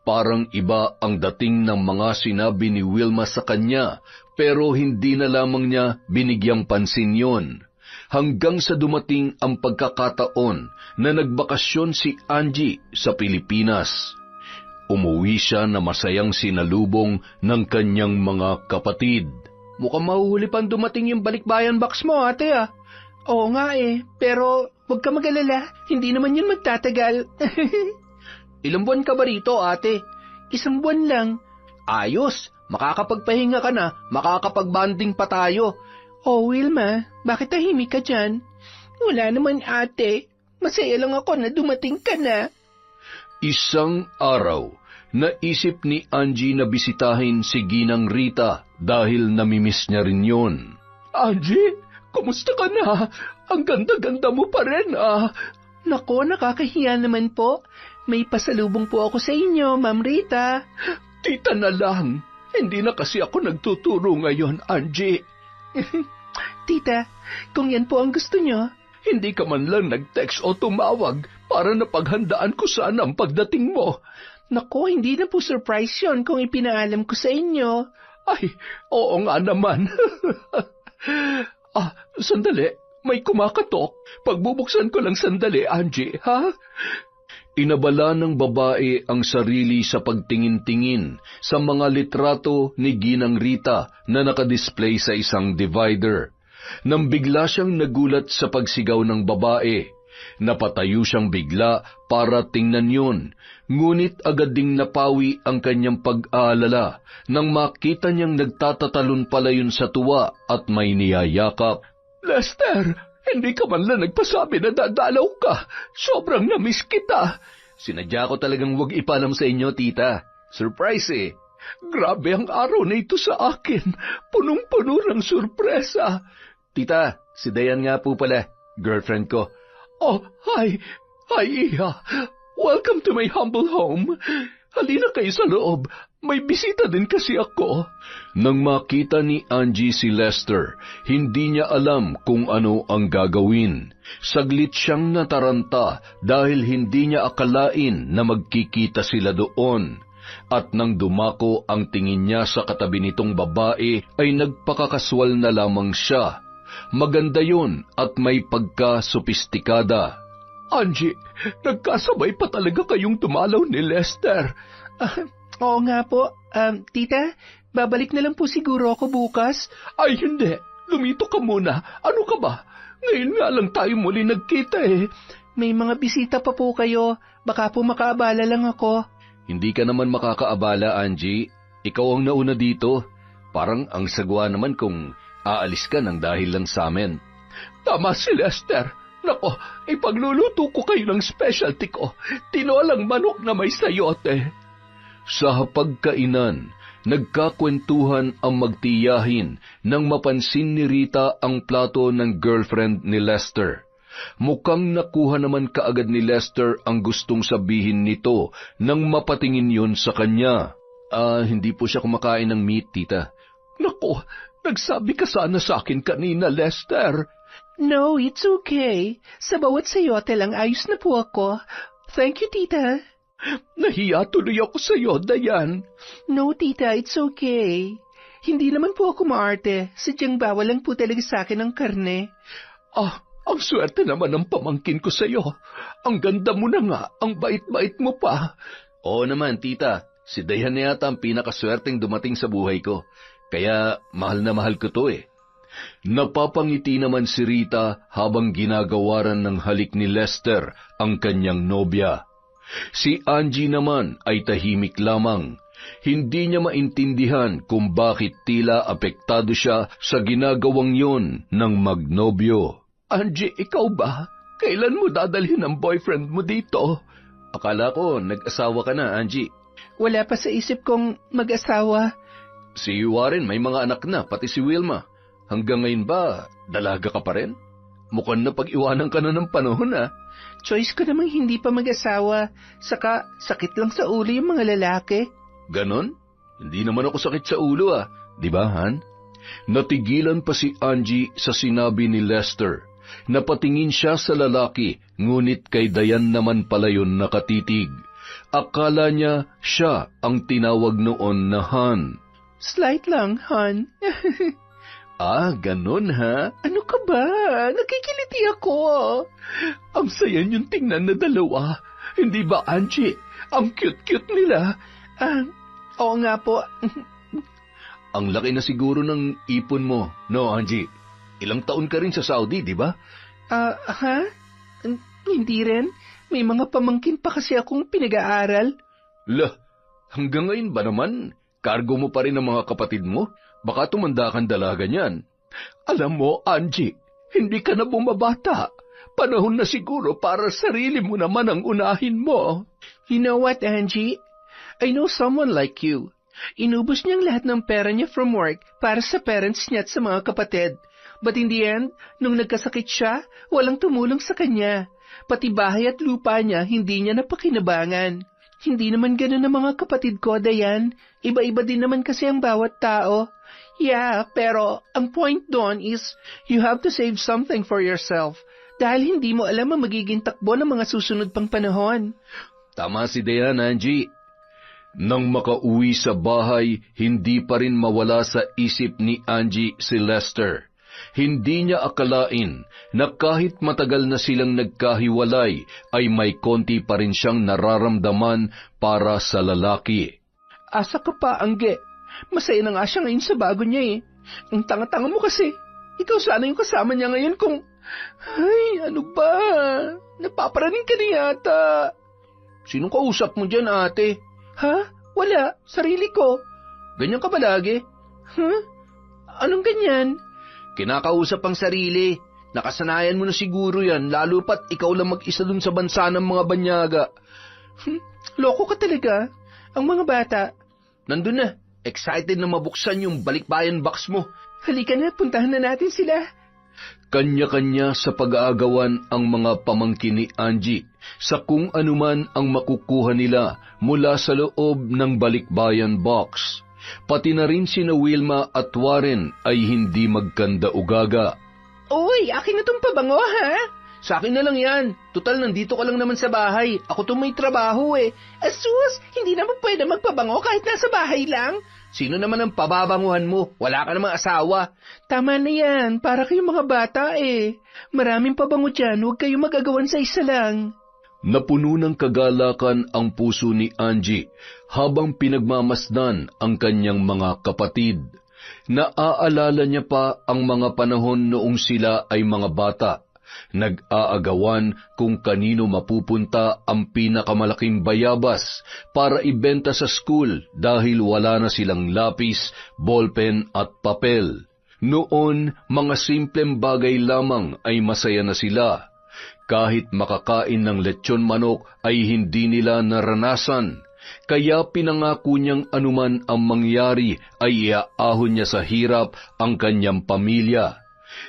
A: Parang iba ang dating ng mga sinabi ni Wilma sa kanya, pero hindi na lamang niya binigyang pansin yon. Hanggang sa dumating ang pagkakataon na nagbakasyon si Angie sa Pilipinas. Umuwi siya na masayang sinalubong ng kanyang mga kapatid.
B: Mukhang mahuhuli pang dumating yung balikbayan box mo, ate ah. Oo nga eh, pero huwag ka mag-alala, hindi naman yun magtatagal. Ilang buwan ka ba rito, ate? 1 buwan lang. Ayos, makakapagpahinga ka na, makakapag-banding pa tayo. Oh, Wilma, bakit tahimik ka dyan? Wala naman, ate. Masaya lang ako na dumating ka na.
A: Isang araw, naisip ni Angie na bisitahin si Ginang Rita dahil namimiss niya rin yun.
B: Angie, kumusta ka na? Ang ganda-ganda mo pa rin ah. Nako, nakakahiya naman po. May pasalubong po ako sa inyo, Ma'am Rita. Tita na lang. Hindi na kasi ako nagtuturo ngayon, Angie. Tita, kung yan po ang gusto nyo, hindi ka man lang nag-text o tumawag para napaghandaan ko sana ang pagdating mo. Naku, hindi na po surprise yun kung ipinaalam ko sa inyo.
C: Ay, oo nga naman. Sandali. May kumakatok. Pagbubuksan ko lang sandali, Angie, ha? Inabala ng babae ang sarili sa pagtingin-tingin sa mga litrato ni Ginang Rita na nakadisplay sa isang divider. Nang bigla siyang nagulat sa pagsigaw ng babae, napatayo siyang bigla para tingnan yun, ngunit agad ding napawi ang kanyang pag-aalala nang makita niyang nagtatatalon pala yun sa tuwa at may niyayakap. Lester, hindi ka man lang nagpasabi na dadalaw ka. Sobrang namiss kita. Sinadya ko talagang wag ipalam sa inyo, tita. Surprise eh. Grabe ang araw na ito sa akin. Punong-puno ng surpresa. Tita, si Dayan nga po pala. Girlfriend ko. Oh, hi. Hi, Iha. Welcome to my humble home. Halina kayo sa loob. May bisita din kasi ako. Nang makita ni Angie si Lester, hindi niya alam kung ano ang gagawin. Saglit siyang nataranta dahil hindi niya akalain na magkikita sila doon. At nang dumako ang tingin niya sa katabi nitong babae, ay nagpakakaswal na lamang siya. Maganda yun at may pagka-sopistikada. Angie, nagkasabay pa talaga kayong tumalaw ni Lester.
B: Oo nga po. Tita, babalik na lang po siguro ako bukas.
C: Ay, hindi. Lumito ka muna. Ano ka ba? Ngayon nga lang tayo muli nagkita eh.
B: May mga bisita pa po kayo. Baka po makaabala lang ako.
C: Hindi ka naman makakaabala, Angie. Ikaw ang nauna dito. Parang ang sagwa naman kung aalis ka ng dahil lang sa amin. Tama si Lester. Nako, ipagluluto ko kayo ng specialty ko. Tinolang manok na may sayote. Sa hapagkainan, nagkakwentuhan ang magtiyahin nang mapansin ni Rita ang plato ng girlfriend ni Lester. Mukhang nakuha naman kaagad ni Lester ang gustong sabihin nito nang mapatingin yun sa kanya. Hindi po siya kumakain ng meat, tita. Nako, nagsabi ka sana sa akin kanina, Lester.
B: No, it's okay. Sa bawat sayote lang ayos na po ako. Thank you, tita.
C: Nahiya tuloy ako sa iyo, Dayan.
B: No, tita, it's okay. Hindi naman po ako maarte. Sadyang bawal lang po talaga sa akin ang karne.
C: Ang swerte naman ng pamangkin ko sa iyo. Ang ganda mo na nga, ang bait-bait mo pa. Oo naman, tita. Si Dayan na yata ang pinakaswerteng dumating sa buhay ko. Kaya mahal na mahal ko to eh. Napapangiti naman si Rita habang ginagawaran ng halik ni Lester ang kanyang nobya. Si Angie naman ay tahimik lamang. Hindi niya maintindihan kung bakit tila apektado siya sa ginagawang yon ng magnobyo. Angie, ikaw ba? Kailan mo dadalhin ang boyfriend mo dito? Akala ko nag-asawa ka na, Angie.
B: Wala pa sa isip kong mag-asawa.
C: Si Warren may mga anak na, pati si Wilma. Hanggang ngayon ba, dalaga ka pa rin? Mukhang napag-iwanan ka na ng panahon, ah.
B: Choice ko namang hindi pa mag-asawa. Saka, sakit lang sa ulo yung mga lalaki.
C: Ganon? Hindi naman ako sakit sa ulo, ah. Di ba, Han? Natigilan pa si Angie sa sinabi ni Lester. Napatingin siya sa lalaki, ngunit kay Dayan naman pala yun nakatitig. Akala niya siya ang tinawag noon na Han.
B: Slight lang, Han.
C: Ganon ha?
B: Ano ka ba? Nakikiliti ako.
C: Ang saya niyong tingnan na dalawa. Hindi ba, Angie? Ang cute-cute nila.
B: Oo nga po.
C: Ang laki na siguro ng ipon mo, no, Angie? Ilang taon ka rin sa Saudi, di ba?
B: Ha? Hindi rin. May mga pamangkin pa kasi akong pinag-aaral.
C: Hanggang ngayon ba naman? Kargo mo pa rin ang mga kapatid mo? Baka tumanda kang dalaga niyan. Alam mo, Angie, hindi ka na bumabata. Panahon na siguro para sarili mo naman ang unahin mo.
B: You know what, Angie? I know someone like you. Inubos niyang lahat ng pera niya from work para sa parents niya at sa mga kapatid. But in the end, nung nagkasakit siya, walang tumulong sa kanya. Pati bahay at lupa niya, hindi niya napakinabangan. Hindi naman ganun ang mga kapatid ko, Dayan. Iba-iba din naman kasi ang bawat tao. Yeah, pero ang point doon is, you have to save something for yourself. Dahil hindi mo alam ang magiging takbo ng mga susunod pang panahon.
C: Tama si Dayan, Angie.
A: Nang makauwi sa bahay, hindi pa rin mawala sa isip ni Angie si Lester. Hindi niya akalain na kahit matagal na silang nagkahiwalay, ay may konti pa rin siyang nararamdaman para sa lalaki.
B: Asa ka pa, Angge. Masaya na nga siya ngayon sa bago niya eh. Ang tanga-tanga mo kasi. Ikaw sana yung kasama niya ngayon kung... Ay, ano ba? Napaparaning ka na yata.
C: Sinong kausap mo dyan, ate?
B: Ha? Wala. Sarili ko.
C: Ganyan ka ba lagi?
B: Anong ganyan?
C: Kinakausap ang sarili. Nakasanayan mo na siguro yan, lalo pat ikaw lang mag-isa dun sa bansa ng mga banyaga.
B: Loko ka talaga. Ang mga bata.
C: Nandun na. Excited na mabuksan yung balikbayan box mo.
B: Halika na, puntahan na natin sila.
A: Kanya-kanya sa pag-aagawan ang mga pamangkin ni Angie sa kung anuman ang makukuha nila mula sa loob ng balikbayan box. Pati na rin sina Wilma at Warren ay hindi magkanda-ugaga.
B: Uy, akin na tong pabango, ha?
C: Sa akin na lang yan. Tutal, nandito ka lang naman sa bahay. Ako to may trabaho eh.
B: Asus, hindi naman pwede magpabango kahit nasa bahay lang.
C: Sino naman ang pababanguhan mo? Wala ka namang asawa.
B: Tama na yan, para kayong mga bata eh. Maraming pabango dyan, huwag kayong magagawan sa isa lang.
A: Napuno ng kagalakan ang puso ni Angie habang pinagmamasdan ang kanyang mga kapatid. Naaalala niya pa ang mga panahon noong sila ay mga bata. Nag-aagawan kung kanino mapupunta ang pinakamalaking bayabas para ibenta sa school dahil wala na silang lapis, ballpen at papel. Noon, mga simpleng bagay lamang ay masaya na sila. Kahit makakain ng lechon manok ay hindi nila naranasan. Kaya pinangako niyang anuman ang mangyari ay iaahon niya sa hirap ang kanyang pamilya.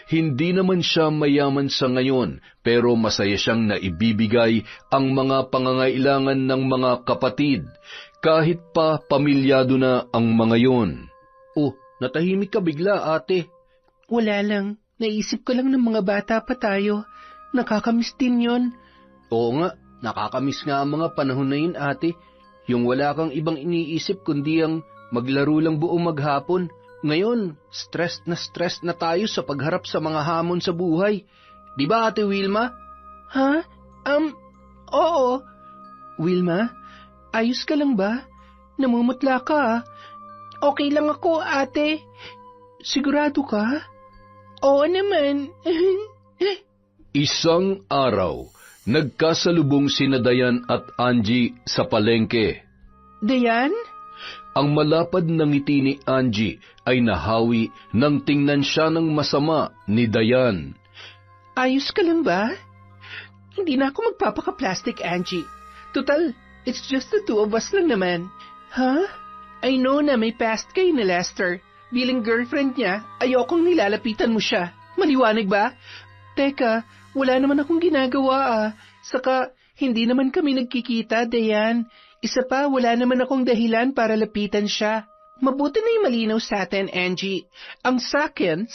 A: Hindi naman siya mayaman sa ngayon, pero masaya siyang naibibigay ang mga pangangailangan ng mga kapatid, kahit pa pamilyado na ang mga yon.
C: Oh, natahimik ka bigla, ate.
B: Wala lang, naisip ko lang ng mga bata pa tayo. Nakakamiss din yon.
C: Oo nga, nakakamiss nga ang mga panahon na yun, ate. Yung wala kang ibang iniisip kundi ang maglaro lang buong maghapon. Ngayon, stress na tayo sa pagharap sa mga hamon sa buhay. Di ba, Ate Wilma?
B: Ha? Oo. Wilma, ayos ka lang ba? Namumutla ka. Okay lang ako, ate. Sigurado ka? Oo naman.
A: Isang araw, nagkasalubong sina Dayan at Angie sa palengke.
B: Dayan?
A: Ang malapad na ngiti ni Angie ay nahawi nang tingnan siya ng masama ni Dayan.
B: Ayos ka lang ba? Hindi na ako magpapaka-plastic, Angie. Total, it's just the two of us lang naman. Huh? I know na may past kay ni Lester. Bilang girlfriend niya, ayokong nilalapitan mo siya. Maliwanag ba? Teka, wala naman akong ginagawa . Saka, hindi naman kami nagkikita, Dayan. Isa pa, wala naman akong dahilan para lapitan siya. Mabuti na yung malinaw sa atin, Angie. Ang sakin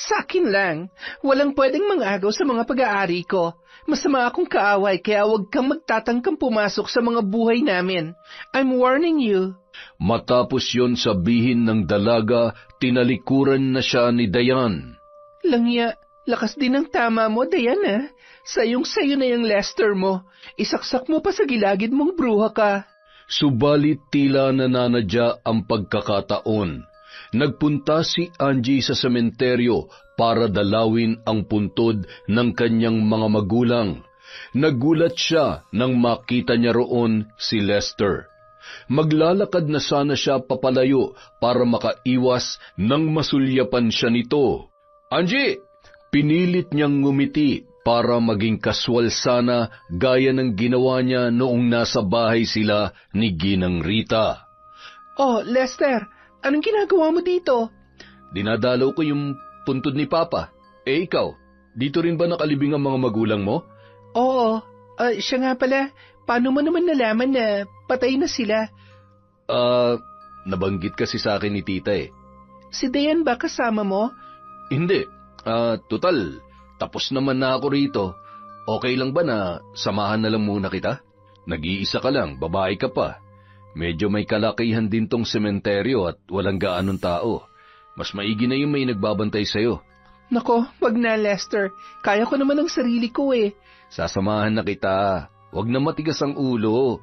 B: lang. Walang pwedeng mangagaw sa mga pag-aari ko. Masama akong kaaway, kaya huwag kang magtatangkang pumasok sa mga buhay namin. I'm warning you.
A: Matapos yon sabihin ng dalaga, tinalikuran na siya ni Dayan.
B: Langya, lakas din ang tama mo, Dayan . Sayong-sayo na yung Lester mo. Isaksak mo pa sa gilagid mong bruha ka.
A: Subalit tila nananadya ang pagkakataon. Nagpunta si Angie sa sementeryo para dalawin ang puntod ng kanyang mga magulang. Nagulat siya nang makita niya roon si Lester. Maglalakad na sana siya papalayo para makaiwas nang masulyapan siya nito.
C: Angie!
A: Pinilit niyang ngumiti para maging kaswal sana gaya ng ginawa niya noong nasa bahay sila ni Ginang Rita.
B: Oh, Lester, anong ginagawa mo dito?
A: Dinadalaw ko yung puntod ni Papa. Ikaw, dito rin ba nakalibing ang mga magulang mo?
B: Oo, siya nga pala, paano mo naman nalaman na patay na sila?
A: Nabanggit kasi sa akin ni Tita eh.
B: Si Dayan ba kasama mo?
A: Hindi, total, tapos naman na ako rito. Okay lang ba na samahan na lang muna kita? Nag-iisa ka lang, babae ka pa. Medyo may kalakihan din tong sementeryo at walang gaanong tao. Mas maigi na yung may nagbabantay sa'yo.
B: Nako, wag na, Lester. Kaya ko naman ang sarili ko eh.
A: Sasamahan na kita. Huwag na matigas ang ulo.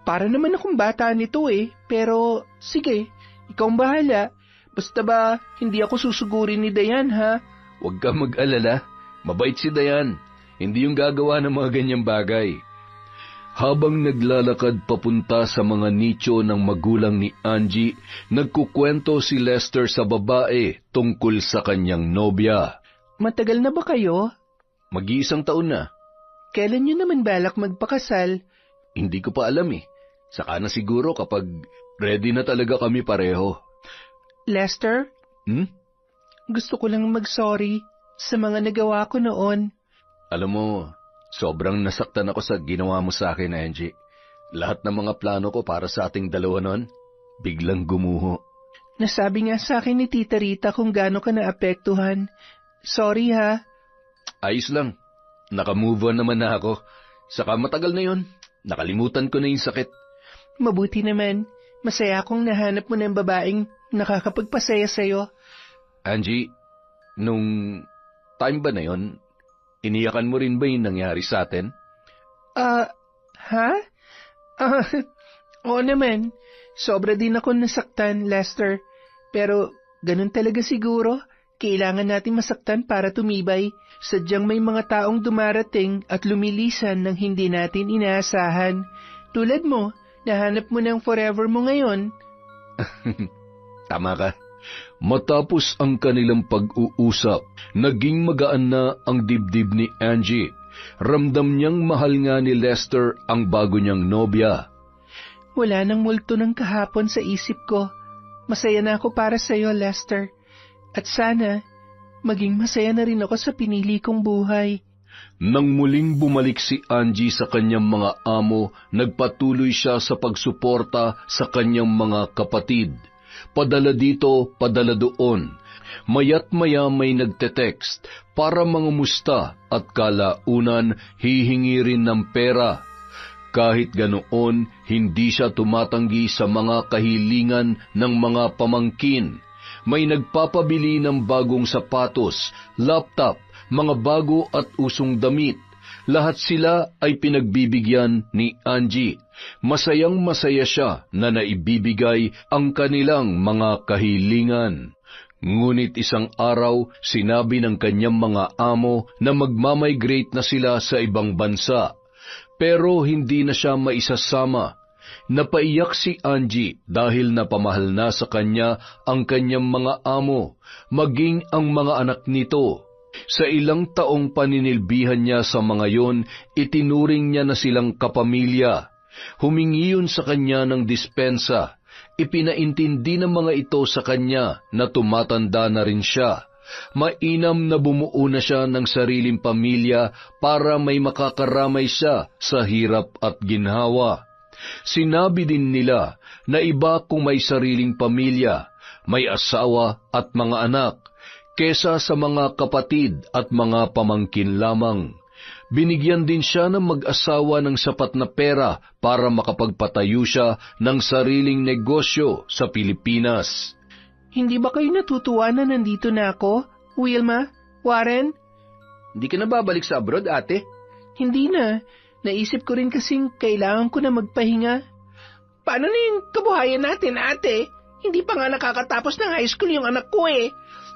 B: Para naman akong bata nito eh. Pero, sige, ikaw ang bahala. Basta ba, hindi ako susugurin ni Dayan, ha?
A: Huwag ka mag-alala. Mabait si Dayan. Hindi yung gagawa ng mga ganyang bagay. Habang naglalakad papunta sa mga nicho ng magulang ni Angie, nagkukwento si Lester sa babae tungkol sa kanyang nobya.
B: Matagal na ba kayo?
A: Mag-iisang taon na.
B: Kailan nyo naman balak magpakasal?
A: Hindi ko pa alam eh. Saka na siguro kapag ready na talaga kami pareho.
B: Lester? Gusto ko lang mag-sorry sa mga nagawa ko noon.
A: Alam mo, sobrang nasaktan ako sa ginawa mo sa akin, Angie. Lahat ng mga plano ko para sa ating dalawa noon, biglang gumuho.
B: Nasabi nga sa akin ni Tita Rita kung gaano ka naapektuhan. Sorry ha.
A: Ayos lang. Naka-move on naman na ako. Saka matagal na yon. Nakalimutan ko na yung sakit.
B: Mabuti naman. Masaya akong nahanap mo ng babaeng nakakapagpasaya sa'yo.
A: Angie, nung time ba na yon, iniyakan mo rin ba yung nangyari sa atin?
B: Ha? Oo naman. Sobra din ako nasaktan, Lester. Pero ganun talaga siguro. Kailangan natin masaktan para tumibay. Sadyang may mga taong dumarating at lumilisan nang hindi natin inaasahan. Tulad mo, nahanap mo ng forever mo ngayon.
A: Tama ka. Matapos ang kanilang pag-uusap, naging magaan na ang dibdib ni Angie. Ramdam niyang mahal nga ni Lester ang bago niyang nobya.
B: Wala nang multo ng kahapon sa isip ko. Masaya na ako para sa iyo, Lester. At sana, maging masaya na rin ako sa pinili kong buhay.
A: Nang muling bumalik si Angie sa kanyang mga amo, nagpatuloy siya sa pagsuporta sa kanyang mga kapatid. Padala dito, padala doon. Maya't maya may nagte-text para mangumusta at kalaunan hihingi rin ng pera. Kahit ganoon, hindi siya tumatanggi sa mga kahilingan ng mga pamangkin. May nagpapabili ng bagong sapatos, laptop, mga bago at usong damit. Lahat sila ay pinagbibigyan ni Angie. Masayang masaya siya na naibibigay ang kanilang mga kahilingan. Ngunit isang araw, sinabi ng kanyang mga amo na magmamigrate na sila sa ibang bansa. Pero hindi na siya maisasama. Napaiyak si Angie dahil napamahal na sa kanya ang kanyang mga amo, maging ang mga anak nito. Sa ilang taong paninilbihan niya sa mga yon, itinuring niya na silang kapamilya. Humingi yun sa kanya ng dispensa. Ipinaintindi ng mga ito sa kanya na tumatanda na rin siya. Mainam na bumuo na siya ng sariling pamilya para may makakaramay siya sa hirap at ginhawa. Sinabi din nila na iba kung may sariling pamilya, may asawa at mga anak, kesa sa mga kapatid at mga pamangkin lamang. Binigyan din siya ng mag-asawa ng sapat na pera para makapagpatayo siya ng sariling negosyo sa Pilipinas.
B: Hindi ba kayo natutuwa na nandito na ako, Wilma, Warren?
C: Hindi ka na babalik sa abroad, ate?
B: Hindi na. Naisip ko rin kasing kailangan ko na magpahinga. Paano na yung kabuhayan natin, ate? Hindi pa nga nakakatapos ng high school yung anak ko eh.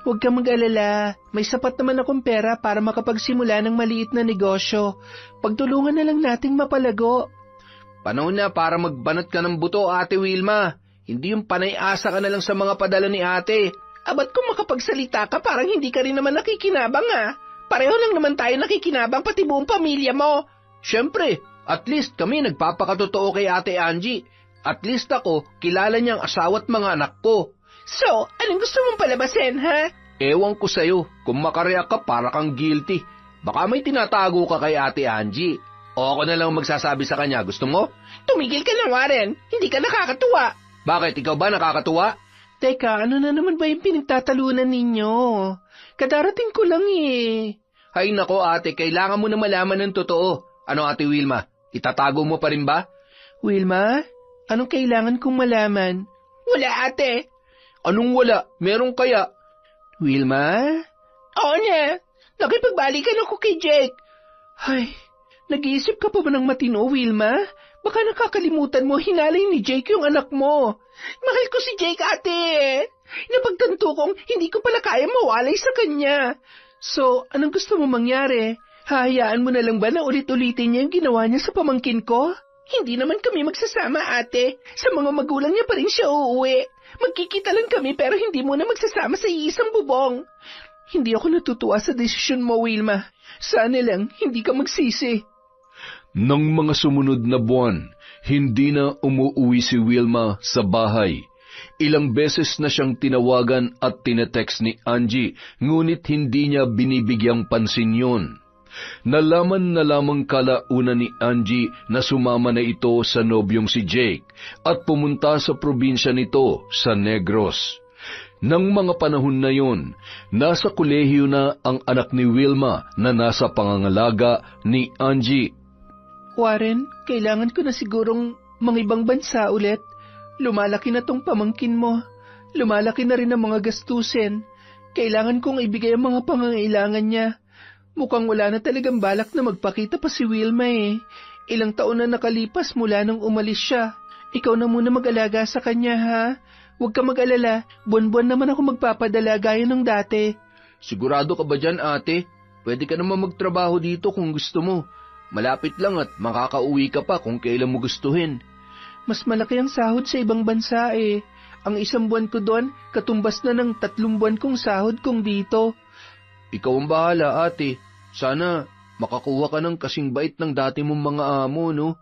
B: Huwag kang mag-alala. May sapat naman akong pera para makapagsimula ng maliit na negosyo. Pagtulungan na lang nating mapalago.
C: Panahon na para magbanat ka ng buto, ate Wilma. Hindi yung panay-asa ka na lang sa mga padala ni ate.
B: Abat kung makapagsalita ka, parang hindi ka rin naman nakikinabang ah. Pareho lang naman tayo nakikinabang pati buong pamilya mo.
C: Siyempre, at least kami nagpapakatotoo kay ate Angie. At least ako, kilala niyang asawa at mga anak ko.
B: So, anong gusto mong palabasin, ha?
C: Ewan ko sa'yo, kung makareact ka para kang guilty. Baka may tinatago ka kay ate Angie. O ako na lang magsasabi sa kanya, gusto mo?
B: Tumigil ka na, Warren. Hindi ka nakakatuwa.
C: Bakit, ikaw ba nakakatuwa?
B: Teka, ano na naman ba yung pinagtatalunan ninyo? Kadarating ko lang eh.
C: Hay nako ate, kailangan mo na malaman ng totoo. Ano ate Wilma, itatago mo pa rin ba?
B: Wilma, Anong kailangan kong malaman? Wala, ate.
C: Anong wala? Meron kaya?
B: Wilma? Oo na. Nakipagbalikan ako kay Jake. Ay, nag-iisip ka pa ba ng matino, Wilma? Baka nakakalimutan mo, hinalay ni Jake yung anak mo. Mahal ko si Jake, ate. Napagtanto kong hindi ko pala kaya mawalay sa kanya. So, anong gusto mo mangyari? Hahayaan mo na lang ba na ulit-ulitin niya yung ginawa niya sa pamangkin ko? Hindi naman kami magsasama, ate. Sa mga magulang niya pa rin siya uuwi. Magkikita lang kami pero hindi muna magsasama sa iisang bubong. Hindi ako natutuwa sa desisyon mo, Wilma. Sana lang, hindi ka magsisi.
A: Nang mga sumunod na buwan, hindi na umuuwi si Wilma sa bahay. Ilang beses na siyang tinawagan at tinetext ni Angie, ngunit hindi niya binibigyang pansin yun. Nalaman na lamang kalauna ni Angie na sumama na ito sa nobyong si Jake at pumunta sa probinsya nito sa Negros. Nang mga panahon na yun, nasa kolehiyo na ang anak ni Wilma na nasa pangangalaga ni Angie.
B: Warren, kailangan ko na sigurong mangibang bansa ulit. Lumalaki na tong pamangkin mo. Lumalaki na rin ang mga gastusin. Kailangan kong ibigay ang mga pangangailangan niya. Mukhang wala na talagang balak na magpakita pa si Wilma eh. Ilang taon na nakalipas mula nang umalis siya. Ikaw na muna mag-alaga sa kanya, ha? Huwag ka mag-alala, buwan-buwan naman ako magpapadala gaya ng dati.
C: Sigurado ka ba dyan, ate? Pwede ka naman magtrabaho dito kung gusto mo. Malapit lang at makakauwi ka pa kung kailan mo gustuhin.
B: Mas malaki ang sahod sa ibang bansa eh. Ang isang buwan ko doon, katumbas na ng 3 buwan kong sahod kong dito.
C: Ikaw ang bahala, ate. Sana makakuha ka ng kasing bait ng dati mong mga amo, no?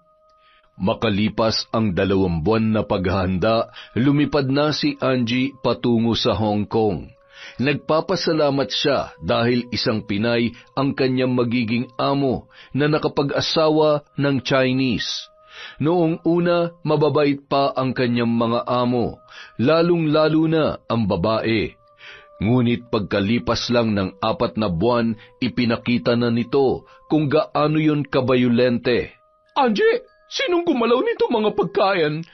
A: Makalipas ang 2 buwan na paghahanda, lumipad na si Angie patungo sa Hong Kong. Nagpapasalamat siya dahil isang Pinay ang kanyang magiging amo na nakapag-asawa ng Chinese. Noong una, mababait pa ang kanyang mga amo, lalong-lalo na ang babae. Ngunit pagkalipas lang ng 4 na buwan, ipinakita na nito kung gaano yun kabayolente.
C: Angie! Sinong gumalaw nito mga pagkain?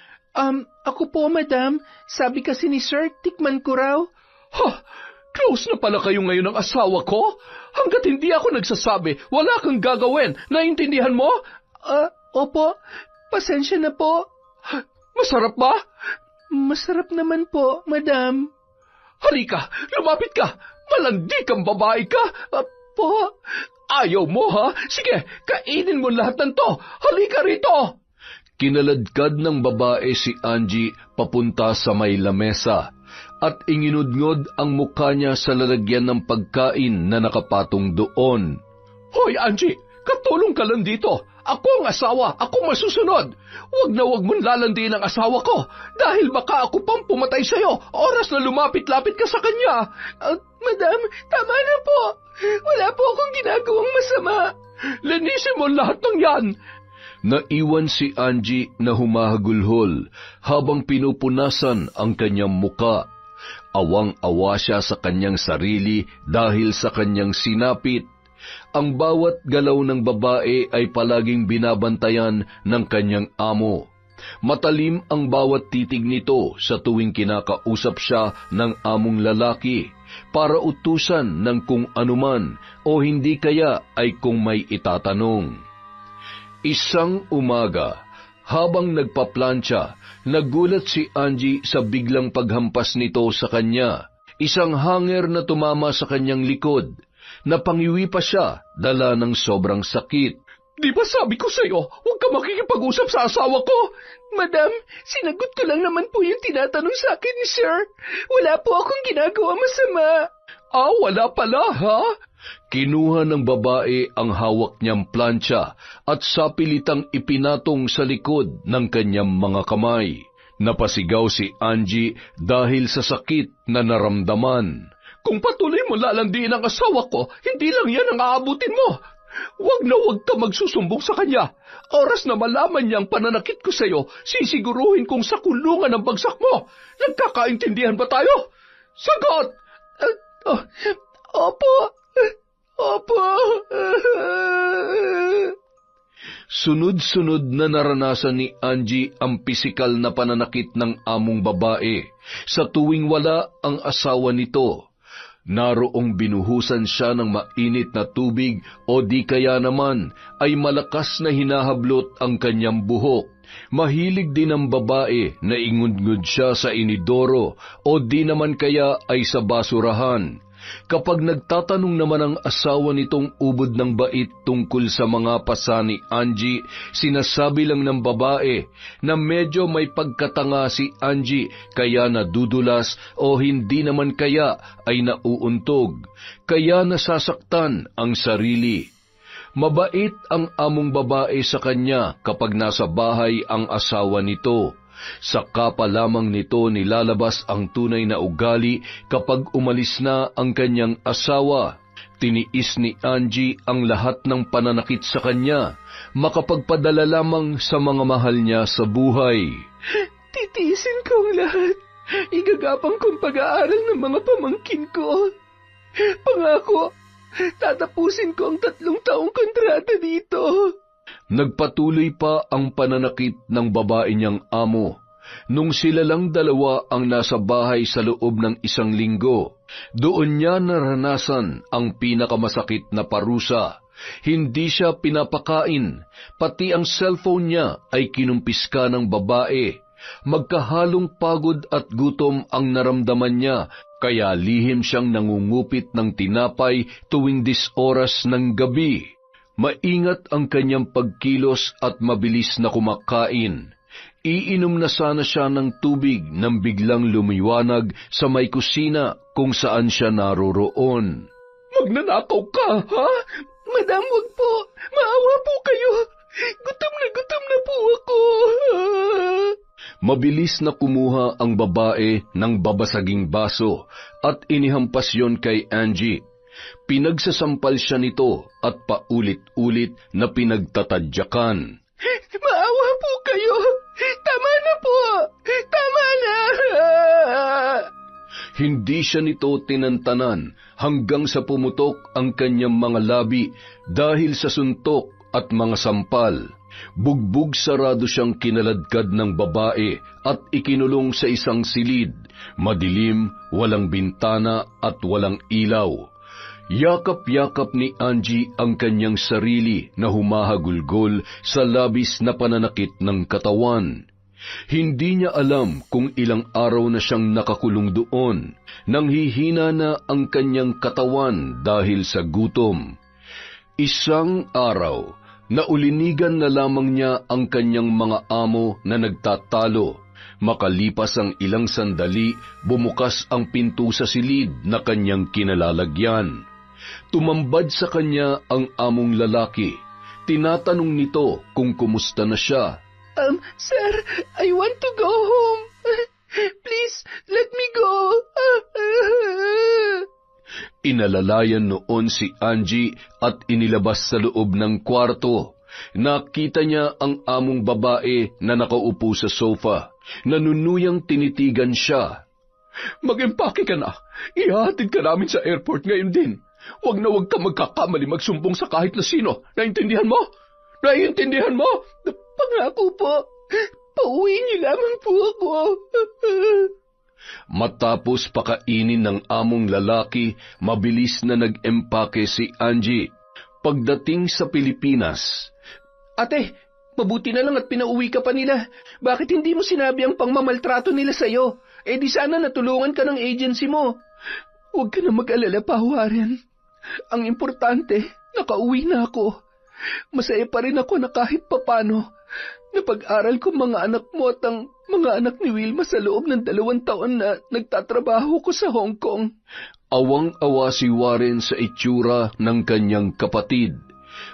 B: Ako po, madam. Sabi kasi ni Sir, tikman ko raw.
C: Ha! Close na pala kayo ngayon ng asawa ko? Hanggat hindi ako nagsasabi, wala kang gagawin. Naintindihan mo?
B: Opo. Pasensya na po.
C: Masarap ba?
B: Masarap naman po, madam.
C: Halika, lumapit ka. Malandi kang babae ka.
B: Po.
C: Ayaw mo, ha? Sige, kainin mo lahat ng to. Halika rito!
A: Kinaladkad ng babae si Angie papunta sa may lamesa at inginudngod ang mukha niya sa lalagyan ng pagkain na nakapatong doon.
C: Hoy, Angie! Katulong ka lang dito. Ako ang asawa. Ako masusunod. Huwag na huwag mong lalandiin ang asawa ko dahil baka ako pang pumatay sa'yo oras na lumapit-lapit ka sa kanya.
B: Madam, tama na po. Wala po akong ginagawang masama.
C: Linisin mo lahat ng yan.
A: Naiwan si Angie na humahagulhol habang pinupunasan ang kanyang muka. Awang-awa siya sa kanyang sarili dahil sa kanyang sinapit. Ang bawat galaw ng babae ay palaging binabantayan ng kanyang amo. Matalim ang bawat titig nito sa tuwing kinakausap siya ng among lalaki para utusan ng kung anuman o hindi kaya ay kung may itatanong. Isang umaga, habang nagpaplantsa, nagulat si Angie sa biglang paghampas nito sa kanya. Isang hanger na tumama sa kanyang likod. Napangiwi pa siya, dala ng sobrang sakit.
C: Di ba sabi ko sa'yo, huwag ka makikipag-usap sa asawa ko?
B: Madam, sinagot ko lang naman po yung tinatanong sa akin ni Sir. Wala po akong ginagawa masama.
C: Wala pala, ha?
A: Kinuha ng babae ang hawak niyang plantsa at sapilitang ipinatong sa likod ng kanyang mga kamay. Napasigaw si Angie dahil sa sakit na naramdaman.
C: Kung patuloy mo lalandiin ang asawa ko, hindi lang yan ang aabutin mo. Huwag na huwag ka magsusumbong sa kanya. Oras na malaman niyang pananakit ko sa'yo, sisiguruhin kong sa kulungan ang bagsak mo. Nagkakaintindihan ba tayo? Sagot!
B: Opo.
A: Sunod-sunod na naranasan ni Angie ang pisikal na pananakit ng among babae sa tuwing wala ang asawa nito. Naroong binuhusan siya ng mainit na tubig o di kaya naman ay malakas na hinahablot ang kanyang buhok. Mahilig din ang babae na ingudngud siya sa inidoro o di naman kaya ay sa basurahan. Kapag nagtatanong naman ang asawa nitong ubod ng bait tungkol sa mga pasa ni Angie, sinasabi lang ng babae na medyo may pagkatanga si Angie kaya nadudulas o hindi naman kaya ay nauuntog, kaya nasasaktan ang sarili. Mabait ang among babae sa kanya kapag nasa bahay ang asawa nito. Saka pa lamang nito nilalabas ang tunay na ugali kapag umalis na ang kanyang asawa. Tiniis ni Angie ang lahat ng pananakit sa kanya, makapagpadala lamang sa mga mahal niya sa buhay.
B: Titiisin ko ang lahat. Igagapang kong pag-aaral ng mga pamangkin ko. Pangako, tatapusin ko ang 3 taong kontrata dito.
A: Nagpatuloy pa ang pananakit ng babae niyang amo. Nung sila lang dalawa ang nasa bahay sa loob ng 1 linggo, doon niya naranasan ang pinakamasakit na parusa. Hindi siya pinapakain, pati ang cellphone niya ay kinumpiska ng babae. Magkahalong pagod at gutom ang naramdaman niya, kaya lihim siyang nangungupit ng tinapay tuwing 10 oras ng gabi. Maingat ang kanyang pagkilos at mabilis na kumakain. Iinom na sana siya ng tubig nang biglang lumiwanag sa may kusina kung saan siya naroroon.
B: Magnanakaw ka, ha? Madam, wag po. Maawa po kayo. Gutom na po ako.
A: Mabilis na kumuha ang babae ng babasaging baso at inihampas yon kay Angie. Pinagsasampal siya nito at paulit-ulit na pinagtatadyakan.
B: Maawa po kayo! Tama na po! Tama na!
A: Hindi siya nito tinantanan hanggang sa pumutok ang kanyang mga labi dahil sa suntok at mga sampal. Bugbog sarado siyang kinaladkad ng babae at ikinulong sa isang silid, madilim, walang bintana at walang ilaw. Yakap-yakap ni Angie ang kanyang sarili na humahagulgol sa labis na pananakit ng katawan. Hindi niya alam kung ilang araw na siyang nakakulong doon, nang hihina na ang kanyang katawan dahil sa gutom. Isang araw, naulinigan na lamang niya ang kanyang mga amo na nagtatalo. Makalipas ang ilang sandali, bumukas ang pinto sa silid na kanyang kinalalagyan. Tumambad sa kanya ang among lalaki. Tinatanong nito kung kumusta na siya.
B: Sir, I want to go home. Please, let me go.
A: Inalalayan noon si Angie at inilabas sa loob ng kwarto. Nakita niya ang among babae na nakaupo sa sofa. Nanunuyang tinitigan siya.
B: Mag-empake ka na. Ihahatid ka namin sa airport ngayon din. Huwag na huwag ka magkakamali magsumbong sa kahit na sino. Naintindihan mo? Naintindihan mo? Pangako po. Pauwi niyo lamang po ako.
A: Matapos pakainin ng among lalaki, mabilis na nag-empake si Angie. Pagdating sa Pilipinas,
B: Ate, mabuti na lang at pinauwi ka pa nila. Bakit hindi mo sinabi ang pangmamaltrato nila sa'yo? Eh di sana natulungan ka ng agency mo. Huwag ka na mag-alala pa, Warren. Ang importante, nakauwi na ako. Masaya pa rin ako na kahit papano, napag-aral ko mga anak mo at ang mga anak ni Wilma sa loob ng 2 taon na nagtatrabaho ko sa Hong Kong.
A: Awang-awa si Warren sa itsura ng kanyang kapatid.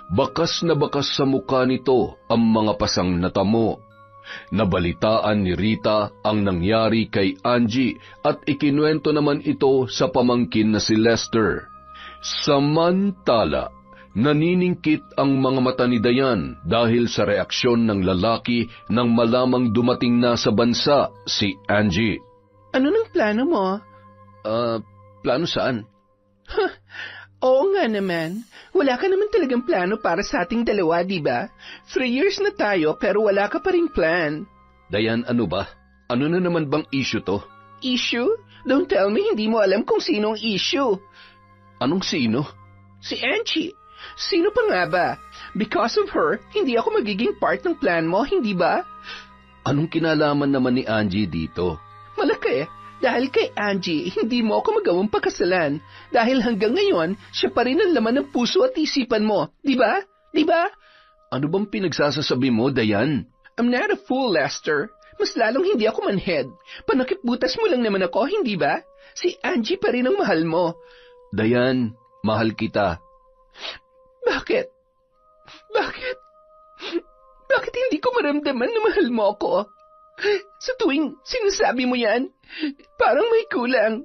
A: Bakas na bakas sa mukha nito ang mga pasang natamo. Nabalitaan ni Rita ang nangyari kay Angie at ikinuwento naman ito sa pamangkin na si Lester. Samantala, naniningkit ang mga mata ni Dayan dahil sa reaksyon ng lalaki nang malamang dumating na sa bansa si Angie.
B: Ano nang plano mo?
C: Plano saan?
B: Oo nga naman. Wala ka naman talagang plano para sa ating dalawa, di ba? 3 years na tayo pero wala ka pa ring plan.
C: Dayan, ano ba? Ano na naman bang issue to?
B: Issue? Don't tell me hindi mo alam kung sino ang issue.
C: Anong sino?
B: Si Angie. Sino pa nga ba? Because of her, hindi ako magiging part ng plan mo, hindi ba?
C: Anong kinalaman naman ni Angie dito?
B: Malaki. Dahil kay Angie, hindi mo ako magawang pakasalan. Dahil hanggang ngayon, siya pa rin ang laman ng puso at isipan mo. Di ba? Di ba?
C: Ano bang pinagsasasabi mo, Dayan?
B: I'm not a fool, Lester. Mas lalong hindi ako manhead. Panakipbutas mo lang naman ako, hindi ba? Si Angie pa rin ang mahal mo.
C: Dayan, mahal kita.
B: Bakit? Bakit? Bakit hindi ko maramdaman na mahal mo ako? Sa tuwing sinasabi mo yan, parang may kulang.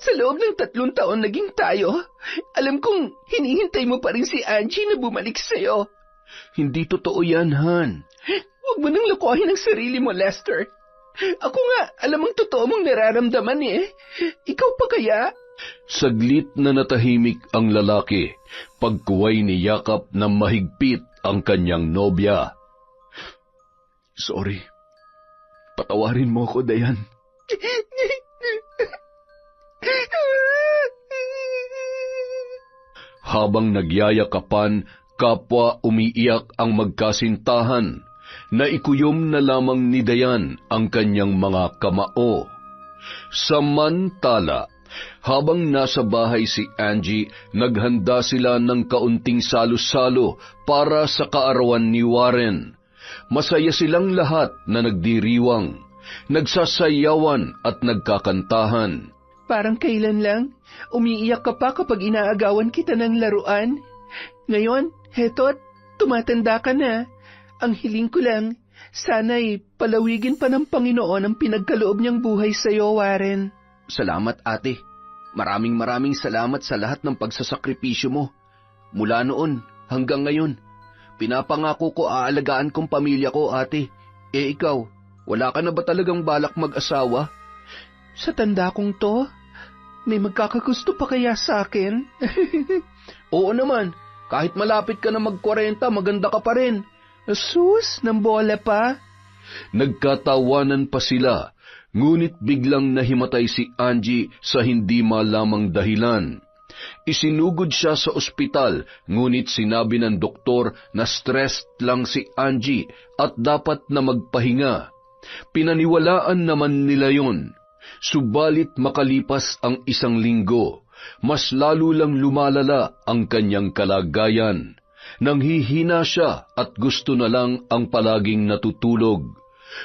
B: Sa loob ng 3 taon naging tayo, alam kong hinihintay mo pa rin si Angie na bumalik sa'yo.
C: Hindi totoo yan, Han.
B: Huwag mo nang lokohin ang sarili mo, Lester. Ako nga, alam ang totoo mong nararamdaman eh. Ikaw pa kaya?
A: Saglit na natahimik ang lalaki, pagkuway ni Yakap na mahigpit ang kanyang nobya.
C: Sorry. Patawarin mo ako, Dayan.
A: Habang nagyayakapan, kapwa umiiyak ang magkasintahan, naikuyom na lamang ni Dayan ang kanyang mga kamao. Samantala, habang nasa bahay si Angie, naghanda sila ng kaunting salo-salo para sa kaarawan ni Warren. Masaya silang lahat na nagdiriwang, nagsasayawan at nagkakantahan.
B: Parang kailan lang, umiiyak ka pa kapag inaagawan kita ng laruan. Ngayon, heto't, tumatanda ka na. Ang hiling ko lang, sana'y palawigin pa ng Panginoon ang pinagkaloob niyang buhay sa'yo, Warren.
C: Salamat, ate. Maraming salamat sa lahat ng pagsasakripisyo mo. Mula noon hanggang ngayon. Pinapangako ko aalagaan kong pamilya ko, ate. Eh ikaw, wala ka na ba talagang balak mag-asawa?
B: Sa tanda kong to, may magkakagusto pa kaya sa akin?
C: Oo naman, kahit malapit ka na mag-40, maganda ka pa rin.
B: Sus, ng bola pa?
A: Nagkatawanan pa sila, ngunit biglang nahimatay si Angie sa hindi malamang dahilan. Isinugod siya sa ospital, ngunit sinabi ng doktor na stressed lang si Angie at dapat na magpahinga. Pinaniwalaan naman nila yon. Subalit makalipas ang 1 linggo, mas lalo lang lumalala ang kanyang kalagayan. Nanghihina siya at gusto na lang ang palaging natutulog.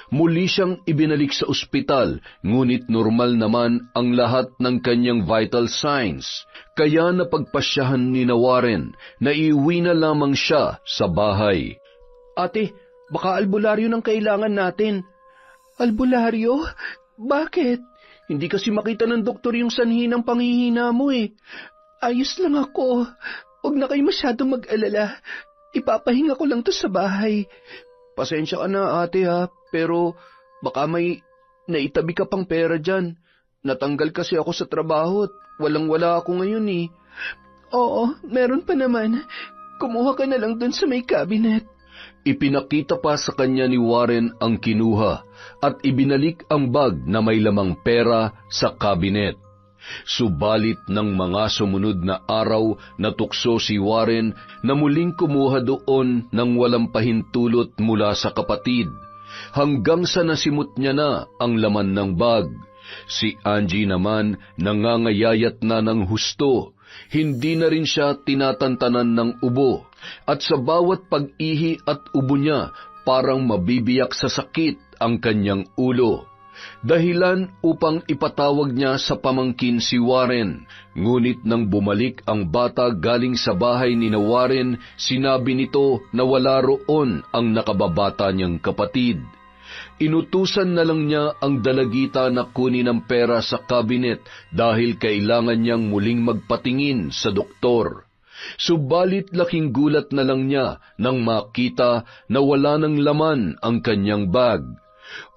A: Muli siyang ibinalik sa ospital, ngunit normal naman ang lahat ng kanyang vital signs. Kaya napagpasyahan ni Warren na iuwi na lamang siya sa bahay.
B: Ate, baka albularyo ng kailangan natin. Albularyo? Bakit?
C: Hindi kasi makita ng doktor yung sanhi ng panghihina mo eh.
B: Ayos lang ako. Huwag na kayo masyadong mag-alala. Ipapahinga ko lang to sa bahay.
C: Pasensya ka na, ate ha, pero baka may naitabi ka pang pera dyan. Natanggal kasi ako sa trabaho at walang-wala ako ngayon eh.
B: Oo, meron pa naman. Kumuha ka na lang dun sa may cabinet.
A: Ipinakita pa sa kanya ni Warren ang kinuha at ibinalik ang bag na may lamang pera sa kabinet. Subalit ng mga sumunod na araw, natukso si Warren na muling kumuha doon ng walang pahintulot mula sa kapatid, hanggang sa nasimot niya na ang laman ng bag. Si Angie naman nangangayayat na ng husto. Hindi na rin siya tinatantanan ng ubo, at sa bawat pag-ihi at ubo niya, parang mabibiyak sa sakit ang kanyang ulo. Dahilan upang ipatawag niya sa pamangkin si Warren. Ngunit nang bumalik ang bata galing sa bahay ni Warren, sinabi nito na wala roon ang nakababata niyang kapatid. Inutusan na lang niya ang dalagita na kunin ang pera sa kabinet dahil kailangan niyang muling magpatingin sa doktor. Subalit laking gulat na lang niya nang makita na wala ng laman ang kanyang bag.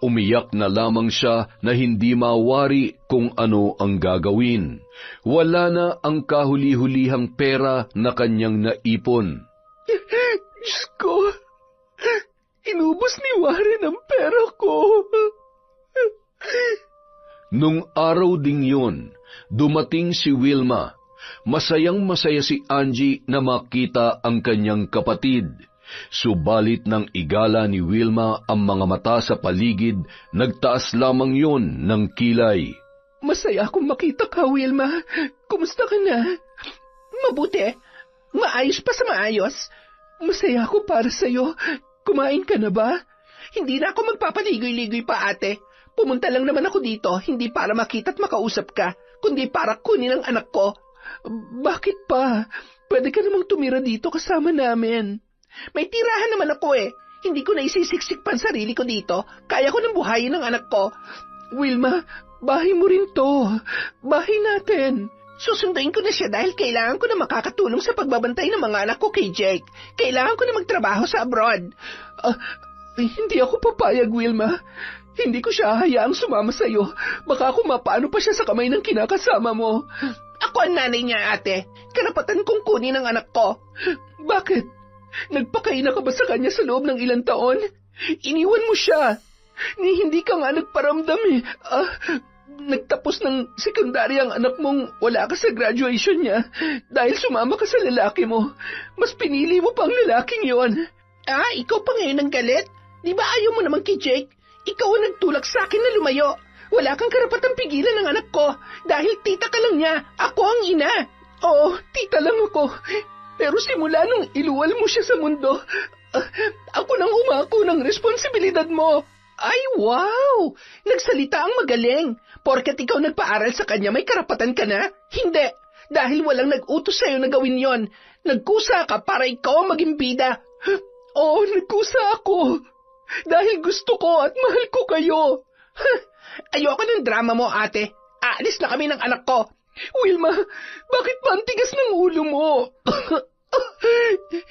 A: Umiyak na lamang siya na hindi mawari kung ano ang gagawin. Wala na ang kahuli-hulihang pera na kanyang naipon.
B: Diyos ko, inubos ni Warren ang pera ko.
A: Nung araw ding yun, dumating si Wilma. Masayang-masaya si Angie na makita ang kanyang kapatid. Subalit nang igala ni Wilma ang mga mata sa paligid, nagtaas lamang yon ng kilay.
B: Masaya akong makita ka, Wilma. Kumusta ka na? Mabuti. Maayos pa sa maayos. Masaya ako para sa'yo. Kumain ka na ba? Hindi na ako magpapaligoy-ligoy pa, ate. Pumunta lang naman ako dito, hindi para makita at makausap ka, kundi para kunin ang anak ko. Bakit pa? Pwede ka namang tumira dito kasama namin. May tirahan naman ako eh. Hindi ko na isisiksik pa ang sarili ko dito. Kaya ko nang buhayin ang anak ko. Wilma, bahay mo rin to. Bahay natin. Susunduin ko na siya dahil kailangan ko na makakatulong sa pagbabantay ng mga anak ko kay Jake. Kailangan ko na magtrabaho sa abroad. Hindi ako papayag, Wilma. Hindi ko siya hayaang sumama sa'yo. Baka kung mapano pa siya sa kamay ng kinakasama mo. Ako ang nanay niya, ate. Karapatan kong kunin ang anak ko. Bakit? Nagpakaina ka ba sa kanya sa loob ng ilang taon? Iniwan mo siya. Hindi ka nga nagparamdam eh. Nagtapos ng sekundarya ang anak mong wala ka sa graduation niya. Dahil sumama ka sa lalaki mo. Mas pinili mo pa ang lalaking yon. Ikaw pa ngayon ang galit? Di ba ayaw mo naman kay Jake? Ikaw ang nagtulak sa akin na lumayo. Wala kang karapatang pigilan ng anak ko. Dahil tita ka lang niya. Ako ang ina. Oo, tita lang ako. Pero simula nung iluwal mo siya sa mundo, ako nang umako ng responsibilidad mo. Ay, wow! Nagsalita ang magaling. Porket ikaw nagpaaral sa kanya, may karapatan ka na? Hindi. Dahil walang nag-utos sa'yo na gawin yon. Nagkusa ka para ikaw ang maging bida. Oo, nagkusa ako. Dahil gusto ko at mahal ko kayo. Ayoko ng drama mo, ate. Aalis na kami ng anak ko. Wilma, bakit ba ang tigas ng ulo mo?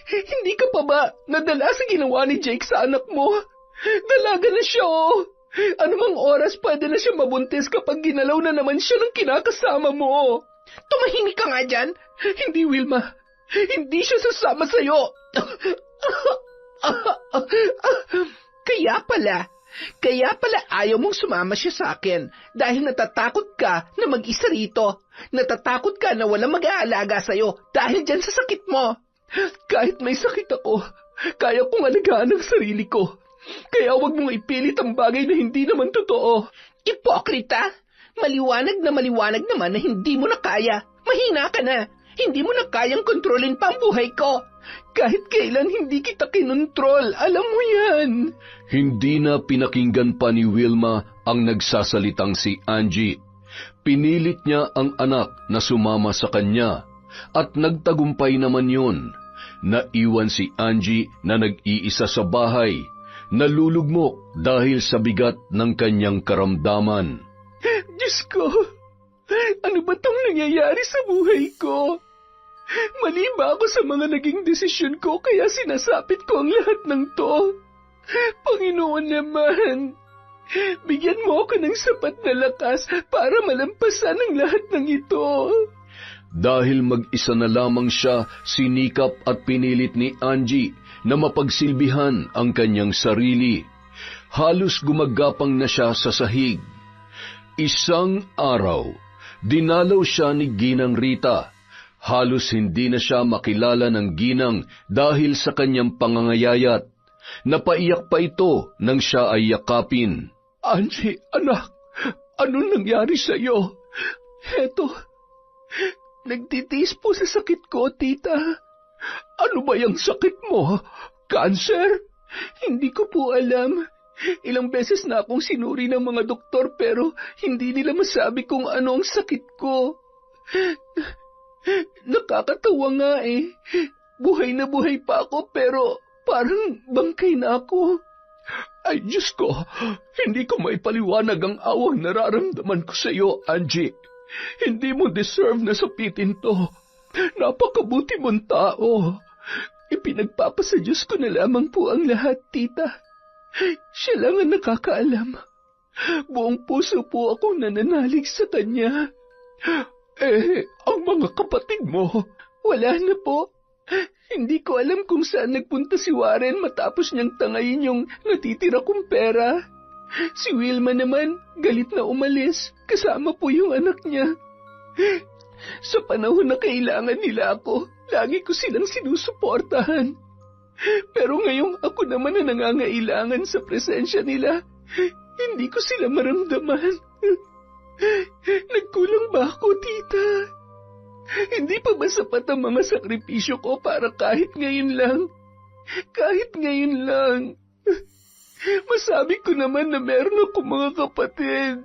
B: Hindi ka pa ba nadala sa ginawa ni Jake sa anak mo? Dalaga na siya, oh. Anumang oras pwede na siya mabuntis kapag ginalaw na naman siya ng kinakasama mo. Tumahimik ka nga dyan. Hindi, Wilma. Hindi siya sasama sa'yo. Kaya pala ayaw mong sumama siya sa akin dahil natatakot ka na mag-isa rito. Natatakot ka na walang mag-aalaga sa'yo dahil dyan sa sakit mo. Kahit may sakit ako, kaya kong alagaan ang sarili ko. Kaya huwag mong ipilit ang bagay na hindi naman totoo. Ipokrita! Maliwanag naman na hindi mo na kaya. Mahina ka na. Hindi mo na kayang kontrolin pa ang buhay ko. Kahit kailan hindi kita kinontrol, alam mo yan.
A: Hindi na pinakinggan pa ni Wilma ang nagsasalitang si Angie. Pinilit niya ang anak na sumama sa kanya at nagtagumpay naman yun. Naiwan si Angie na nag-iisa sa bahay, nalulugmok dahil sa bigat ng kanyang karamdaman.
B: Diyos ko, ano ba tong nangyayari sa buhay ko? Mali ba ako sa mga naging desisyon ko kaya sinasapit ko ang lahat ng to? Panginoon naman, bigyan mo ako ng sapat na lakas para malampasan ang lahat ng ito.
A: Dahil mag-isa na lamang siya, sinikap at pinilit ni Angie na mapagsilbihan ang kanyang sarili. Halos gumagapang na siya sa sahig. Isang araw, dinalaw siya ni Ginang Rita. Halos hindi na siya makilala ng Ginang dahil sa kanyang pangangayayat. Napaiyak pa ito nang siya ay yakapin.
B: Angie, anak, anong nangyari sa iyo? Heto, nagtitiis po sa sakit ko, tita. Ano ba yung sakit mo? Cancer? Hindi ko po alam. Ilang beses na akong sinuri ng mga doktor pero hindi nila masabi kung ano ang sakit ko. Nakakatawa nga eh. Buhay na buhay pa ako pero parang bangkay na ako. Ay Diyos ko, hindi ko maipaliwanag ang awang nararamdaman ko sa iyo, Angie. Hindi mo deserve na sapitin to. Napakabuti mong tao. Ipinagpapasa Diyos ko na lamang po ang lahat, tita. Siya lang ang nakakaalam. Buong puso po akong nananalig sa Kanya. Ang mga kapatid mo? Wala na po. Hindi ko alam kung saan nagpunta si Warren matapos niyang tangayin yung natitira kong pera. Si Wilma naman, galit na umalis, kasama po yung anak niya. Sa panahon na kailangan nila ako, lagi ko silang sinusuportahan. Pero ngayong ako naman na nangangailangan sa presensya nila, hindi ko sila maramdaman. Nagkulang ba ako, tita? Hindi pa ba sapat ang mga sakripisyo ko para kahit ngayon lang? Kahit ngayon lang. Masabi ko naman na meron akong mga kapatid.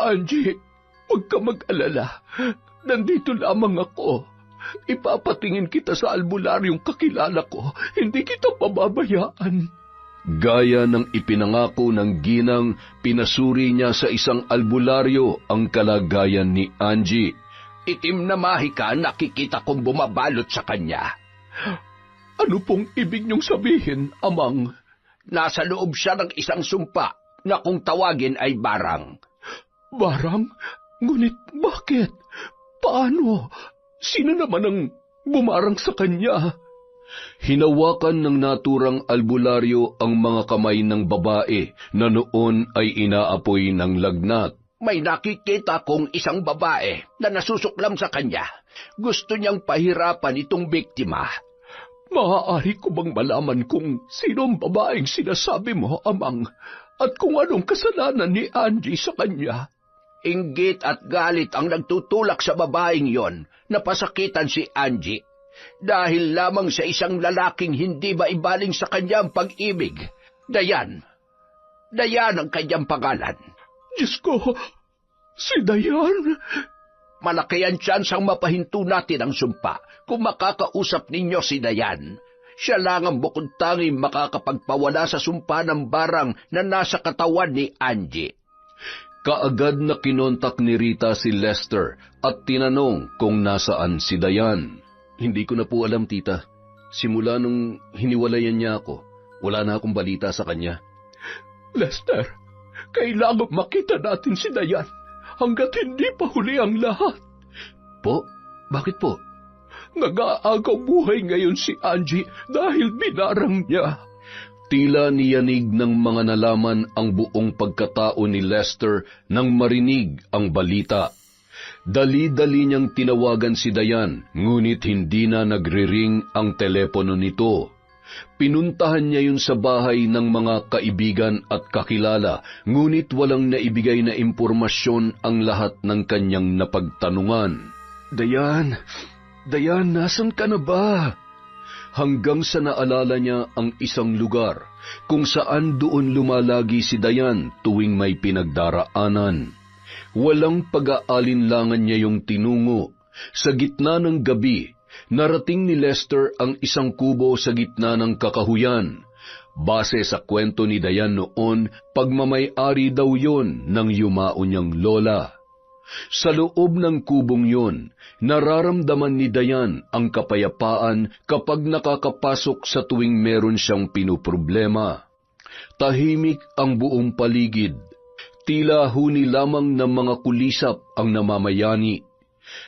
B: Angie, huwag ka mag-alala. Nandito lamang ako. Ipapatingin kita sa albularyong kakilala ko. Hindi kita pababayaan.
A: Gaya ng ipinangako ng ginang, pinasuri niya sa isang albularyo ang kalagayan ni Angie.
C: Itim na mahika nakikita kong bumabalot sa kanya.
B: Ano pong ibig niyong sabihin, Amang?
C: Nasa loob siya ng isang sumpa na kung tawagin ay barang.
B: Barang? Ngunit bakit? Paano? Sino naman ang bumarang sa kanya?
A: Hinawakan ng naturang albularyo ang mga kamay ng babae na noon ay inaapoy ng lagnat.
C: May nakikita kong isang babae na nasusuklam sa kanya. Gusto niyang pahirapan itong biktima.
B: Maaari ko bang malaman kung sino ang babaeng sinasabi mo, Amang, at kung anong kasalanan ni Angie sa kanya?
C: Inggit at galit ang nagtutulak sa babaeng yon na pasakitan si Angie. Dahil lamang sa isang lalaking hindi maibaling sa kanyang pag-ibig. Dayan. Dayan ang kanyang pangalan.
B: Diyos ko, si Dayan?
C: Malaki ang tsansang mapahinto natin ang sumpa kung makakausap ninyo si Dayan. Siya lang ang bukod tanging makakapagpawala sa sumpa ng barang na nasa katawan ni Angie.
A: Kaagad na kinontak ni Rita si Lester at tinanong kung nasaan si Dayan. Hindi ko na po alam, tita. Simula nung hiniwalayan niya ako, wala na akong balita sa kanya.
B: Lester, kailangan makita natin si Dayan hanggat hindi pa huli ang lahat.
A: Po? Bakit po?
B: Nag-aagaw buhay ngayon si Angie dahil binarang niya.
A: Tila niyanig ng mga nalaman ang buong pagkatao ni Lester nang marinig ang balita. Dali-dali niyang tinawagan si Dayan, ngunit hindi na nagre-ring ang telepono nito. Pinuntahan niya yun sa bahay ng mga kaibigan at kakilala, ngunit walang naibigay na impormasyon ang lahat ng kanyang napagtanungan.
B: Dayan, nasan ka na ba?
A: Hanggang sa naalala niya ang isang lugar kung saan doon lumalagi si Dayan tuwing may pinagdaraanan. Walang pag-aalinlangan niya yung tinungo. Sa gitna ng gabi, narating ni Lester ang isang kubo sa gitna ng kakahuyan. Base sa kwento ni Dayan noon, pagmamay-ari daw yon ng yumao niyang lola. Sa loob ng kubong yon, nararamdaman ni Dayan ang kapayapaan kapag nakakapasok sa tuwing meron siyang pinoproblema. Tahimik ang buong paligid. Tila huni lamang ng mga kulisap ang namamayani.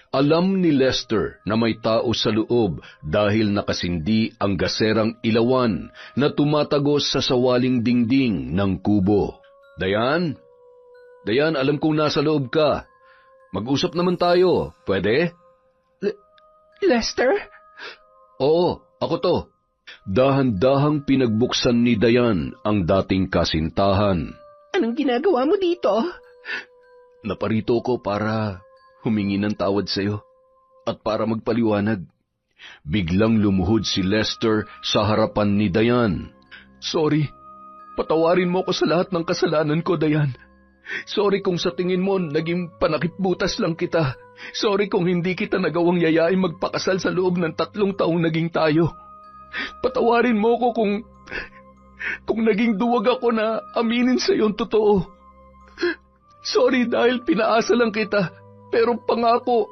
A: Alam ni Lester na may tao sa loob dahil nakasindi ang gaserang ilawan na tumatagos sa sawaling dingding ng kubo. Dayan? Dayan, alam kong nasa loob ka. Mag-usap naman tayo, pwede?
B: Lester?
A: Oo, ako to. Dahan-dahang pinagbuksan ni Dayan ang dating kasintahan.
B: Anong ginagawa mo dito?
A: Naparito ko para humingi ng tawad sa'yo at para magpaliwanag. Biglang lumuhod si Lester sa harapan ni Dayan.
B: Sorry, patawarin mo ko sa lahat ng kasalanan ko, Dayan. Sorry kung sa tingin mo naging panakipbutas lang kita. Sorry kung hindi kita nagawang yayain magpakasal sa loob ng 3 taong naging tayo. Patawarin mo ko kung naging duwag ako na aminin sa iyong totoo. Sorry dahil pinaasa lang kita, pero pangako,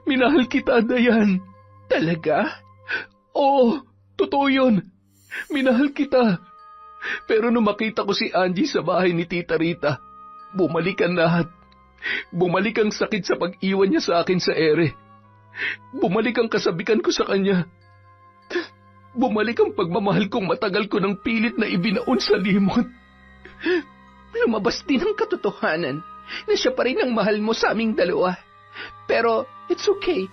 B: minahal kita, Dayan. Talaga? Oo, totoo yun. Minahal kita. Pero nung makita ko si Angie sa bahay ni Tita Rita, bumalik ang lahat. Bumalik ang sakit sa pag-iwan niya sa akin sa ere. Bumalik ang kasabikan ko sa kanya. Bumalik ang pagmamahal kong matagal ko ng pilit na ibinaon sa limot. Lumabas din ang katotohanan na siya pa rin ang mahal mo sa aming dalawa. Pero it's okay.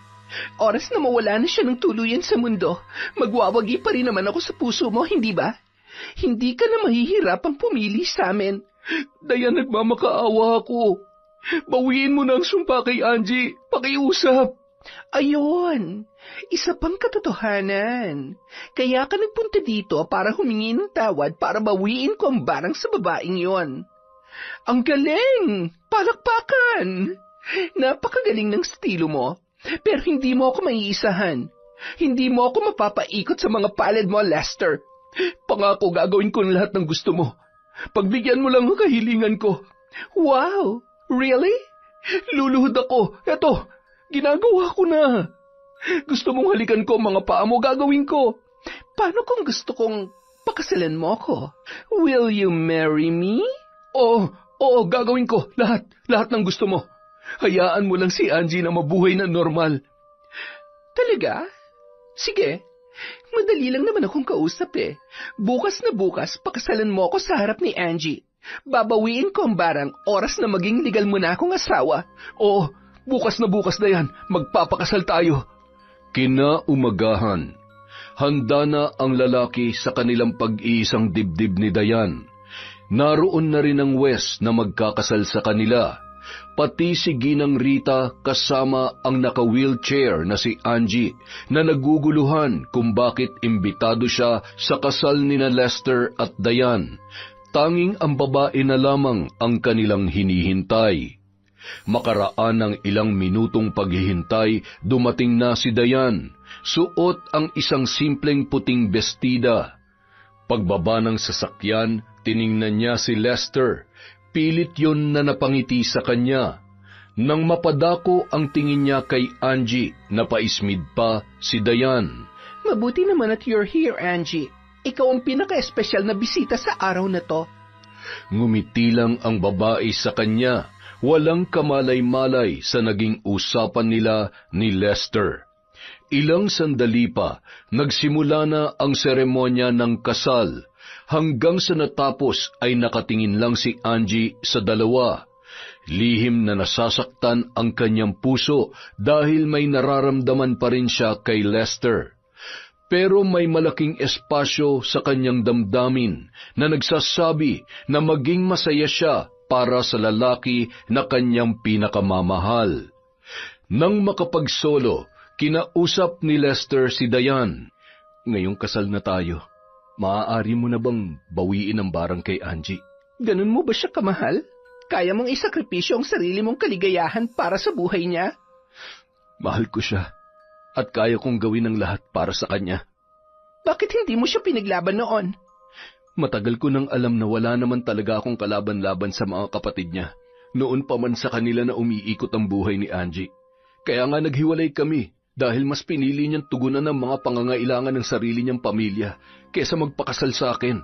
B: Oras na mawala na siya ng tuluyan sa mundo, magwawagi pa rin naman ako sa puso mo, hindi ba? Hindi ka na mahihirapang pumili sa amin. Dayan, nagmamakaawa ako. Bawiin mo na ang sumpa kay Angie. Pakiusap. Ayun, isa pang katotohanan. Kaya ka nagpunta dito para humingi ng tawad para bawiin ko ang barang sa babaeng yon. Ang galing! Palakpakan! Napakagaling ng estilo mo, pero hindi mo ako maiisahan. Hindi mo ako mapapaikot sa mga palad mo, Lester. Pangako gagawin ko lahat ng gusto mo. Pagbigyan mo lang ang kahilingan ko. Wow! Really? Luluhod ako. Eto, ginagawa ko na. Gusto mong halikan ko mga paa mo, gagawin ko. Paano kung gusto kong pakasalan mo ko? Will you marry me? Oo, gagawin ko. Lahat ng gusto mo. Hayaan mo lang si Angie na mabuhay na normal. Talaga? Sige. Madali lang naman akong kausap eh. Bukas na bukas, pakasalan mo ako sa harap ni Angie. Babawiin ko ang barang, oras na maging legal mo na akong asawa. Oo, bukas na yan, magpapakasal tayo.
A: Kinaumagahan, handa na ang lalaki sa kanilang pag-iisang dibdib ni Dayan. Naroon na rin ang Wes na magkakasal sa kanila. Pati si Ginang Rita kasama ang naka-wheelchair na si Angie na naguguluhan kung bakit imbitado siya sa kasal nina Lester at Dayan. Tanging ang babae na lamang ang kanilang hinihintay. Makaraan ng ilang minutong paghihintay, dumating na si Dayan. Suot ang isang simpleng puting bestida. Pagbaba ng sasakyan, tiningnan niya si Lester. Pilit yon na napangiti sa kanya. Nang mapadako ang tingin niya kay Angie, napaismid pa si Dayan.
B: Mabuti naman at you're here, Angie. Ikaw ang pinaka-espesyal na bisita sa araw na to.
A: Ngumiti lang ang babae sa kanya. Walang kamalay-malay sa naging usapan nila ni Lester. Ilang sandali pa, nagsimula na ang seremonya ng kasal. Hanggang sa natapos ay nakatingin lang si Angie sa dalawa. Lihim na nasasaktan ang kanyang puso dahil may nararamdaman pa rin siya kay Lester. Pero may malaking espasyo sa kanyang damdamin na nagsasabi na maging masaya siya para sa lalaki na kanyang pinakamamahal. Nang makapagsolo, kinausap ni Lester si Dayan. Ngayong kasal na tayo, maaari mo na bang bawiin ang barang kay Angie?
B: Ganun mo ba siya kamahal? Kaya mong isakripisyo ang sarili mong kaligayahan para sa buhay niya?
A: Mahal ko siya, at kaya kong gawin ang lahat para sa kanya.
B: Bakit hindi mo siya pinaglaban noon?
A: Matagal ko nang alam na wala naman talaga akong kalaban-laban sa mga kapatid niya. Noon pa man sa kanila na umiikot ang buhay ni Angie. Kaya nga naghiwalay kami dahil mas pinili niyang tugunan ang mga pangangailangan ng sarili niyang pamilya kaysa magpakasal sa akin.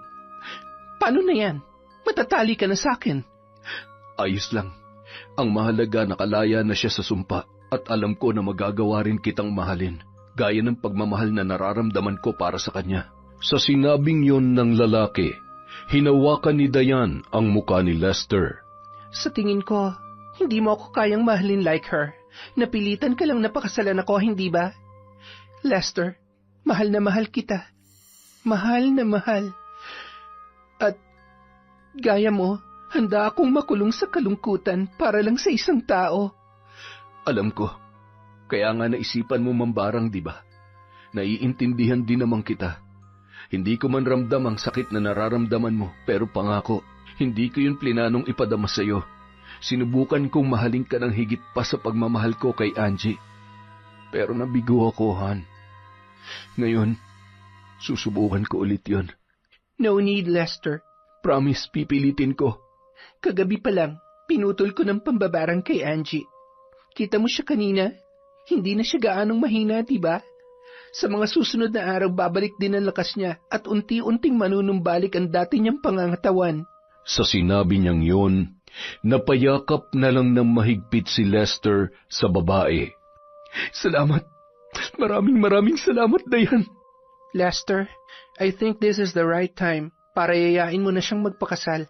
B: Paano na yan? Matatali ka na sa akin.
A: Ayos lang. Ang mahalaga nakalaya na siya sa sumpa at alam ko na magagawa rin kitang mahalin, gaya ng pagmamahal na nararamdaman ko para sa kanya. Sa sinabing yon ng lalaki, hinawakan ni Dayan ang muka ni Lester.
B: Sa tingin ko, hindi mo ako kayang mahalin like her. Napilitan ka lang napakasalan ako, hindi ba? Lester, mahal na mahal kita. Mahal na mahal. At gaya mo, handa akong makulong sa kalungkutan para lang sa isang tao.
A: Alam ko. Kaya nga naisipan mo mambarang, di ba? Naiintindihan din naman kita. Hindi ko man ramdam ang sakit na nararamdaman mo, pero pangako, hindi ko yun plinanong ipadama sa iyo. Sinubukan kong mahalin ka ng higit pa sa pagmamahal ko kay Angie. Pero nabigo ako, Han. Ngayon, susubukan ko ulit yun.
B: No need, Lester.
A: Promise, pipilitin ko.
B: Kagabi pa lang, pinutol ko ng pambabarang kay Angie. Kita mo siya kanina? Hindi na siya gaanong mahina, diba? Sa mga susunod na araw, babalik din ang lakas niya at unti-unting manunumbalik ang dati niyang pangangatawan.
A: Sa sinabi niyang yun, Napayakap na lang ng mahigpit si Lester sa babae.
B: Salamat. Maraming salamat, Dayan. Lester, I think this is the right time para yayain mo na siyang magpakasal.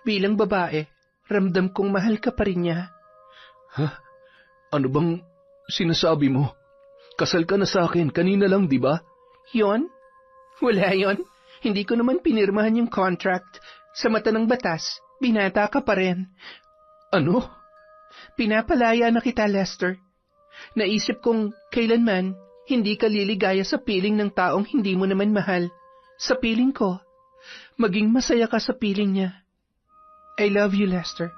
B: Bilang babae, ramdam kong mahal ka pa rin niya.
A: Ha? Ano bang sinasabi mo? Kasal ka na sa akin, kanina lang, di ba?
B: Yon? Wala yon. Hindi ko naman pinirmahan yung contract. Sa mata ng batas, binata ka pa rin.
A: Ano?
B: Pinapalaya na kita, Lester. Naisip kong kailanman hindi ka liligaya sa piling ng taong hindi mo naman mahal. Sa piling ko, maging masaya ka sa piling niya. I love you, Lester.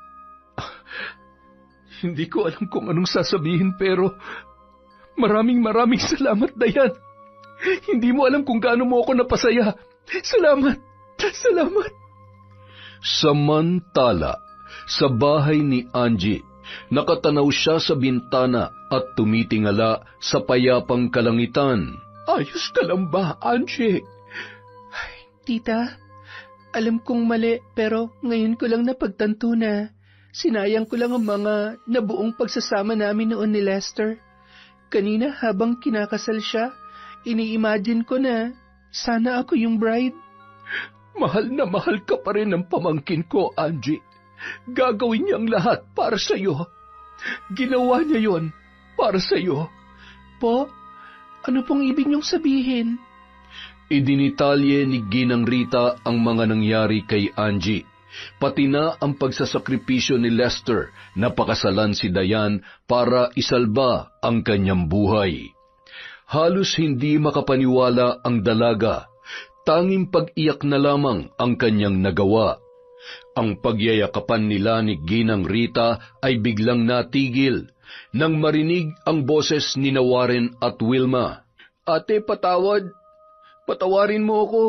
A: Hindi ko alam kung anong sasabihin pero maraming salamat, Dayan. Hindi mo alam kung gaano mo ako napasaya.
B: Salamat.
A: Samantala, sa bahay ni Angie, nakatanaw siya sa bintana at tumitingala sa payapang kalangitan.
B: Ayos ka lang ba, Angie? Ay, tita, alam kong mali pero ngayon ko lang napagtanto na sinayang ko lang ang mga nabuong pagsasama namin noon ni Lester. Kanina habang kinakasal siya, ini-imagine ko na sana ako yung bride.
A: Mahal na mahal ka pa rin ng pamangkin ko, Angie. Gagawin niya ang lahat para sa'yo. Ginawa niya yon para sa'yo.
B: Po, ano pong ibig niyong sabihin?
A: Idinitalye ni Ginang Rita ang mga nangyari kay Angie, pati na ang pagsasakripisyo ni Lester na pakasalan si Dayan para isalba ang kanyang buhay. Halos hindi makapaniwala ang dalaga, tanging pag-iyak na lamang ang kanyang nagawa. Ang pagyayakapan nila ni Ginang Rita ay biglang natigil nang marinig ang boses ni Warren at Wilma.
B: Ate, patawarin mo ako.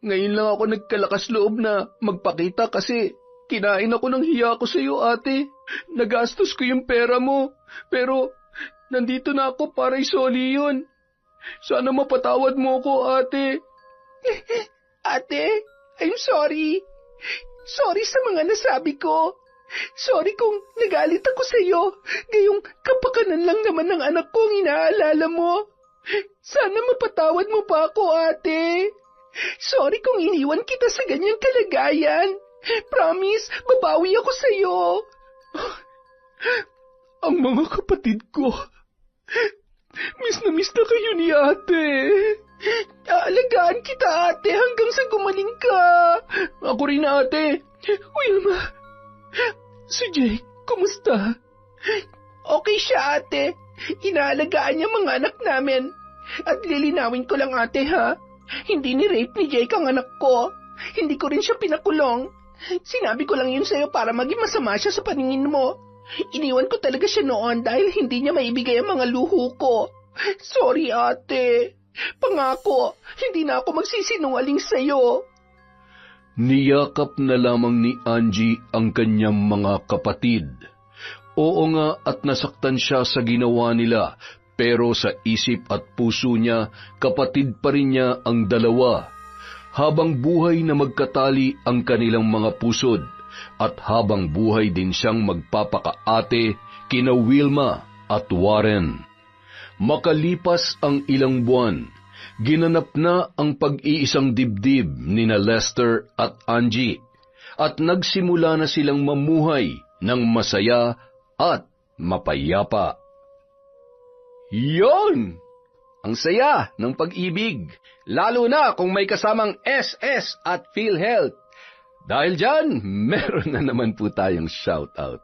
B: Ngayon lang ako nagkalakas loob na magpakita kasi kinain ako ng hiya ko sa iyo, ate. Nagastos ko yung pera mo, pero nandito na ako para isoli yun. Sana mapatawad mo ako, ate. Ate, I'm sorry. Sorry sa mga nasabi ko. Sorry kung nagalit ako sa iyo. Gayong kapakanan lang naman ng anak ko ang inaalala mo. Sana mapatawad mo pa ako, ate. Sorry kung iniwan kita sa ganyang kalagayan. Promise, babawi ako sa iyo.
A: Ang mga kapatid ko, miss na kayo ni ate.
B: Aalagaan kita, ate, hanggang sa gumaling ka.
A: Ako rin, ate.
B: Wilma, si Jake, kumusta? Okay siya, ate. Inaalagaan niya mga anak namin. At lilinawin ko lang, ate, ha? Hindi ni-rape ni Jake ang anak ko. Hindi ko rin siya pinakulong. Sinabi ko lang yun sa'yo para maging masama siya sa paningin mo. Iniwan ko talaga siya noon dahil hindi niya maibigay ang mga luho ko. Sorry, ate. Pangako, hindi na ako magsisinungaling sa'yo.
A: Niyakap na lamang ni Angie ang kanyang mga kapatid. Oo nga at nasaktan siya sa ginawa nila, pero sa isip at puso niya, kapatid pa rin niya ang dalawa. Habang buhay na magkatali ang kanilang mga pusod, at habang buhay din siyang magpapakaate kina Wilma at Warren. Makalipas ang ilang buwan, ginanap na ang pag-iisang dibdib nina Lester at Angie, at nagsimula na silang mamuhay ng masaya at mapayapa.
C: Yon! Ang saya ng pag-ibig, lalo na kung may kasamang SS at PhilHealth. Dahil dyan, meron na naman po tayong shoutout.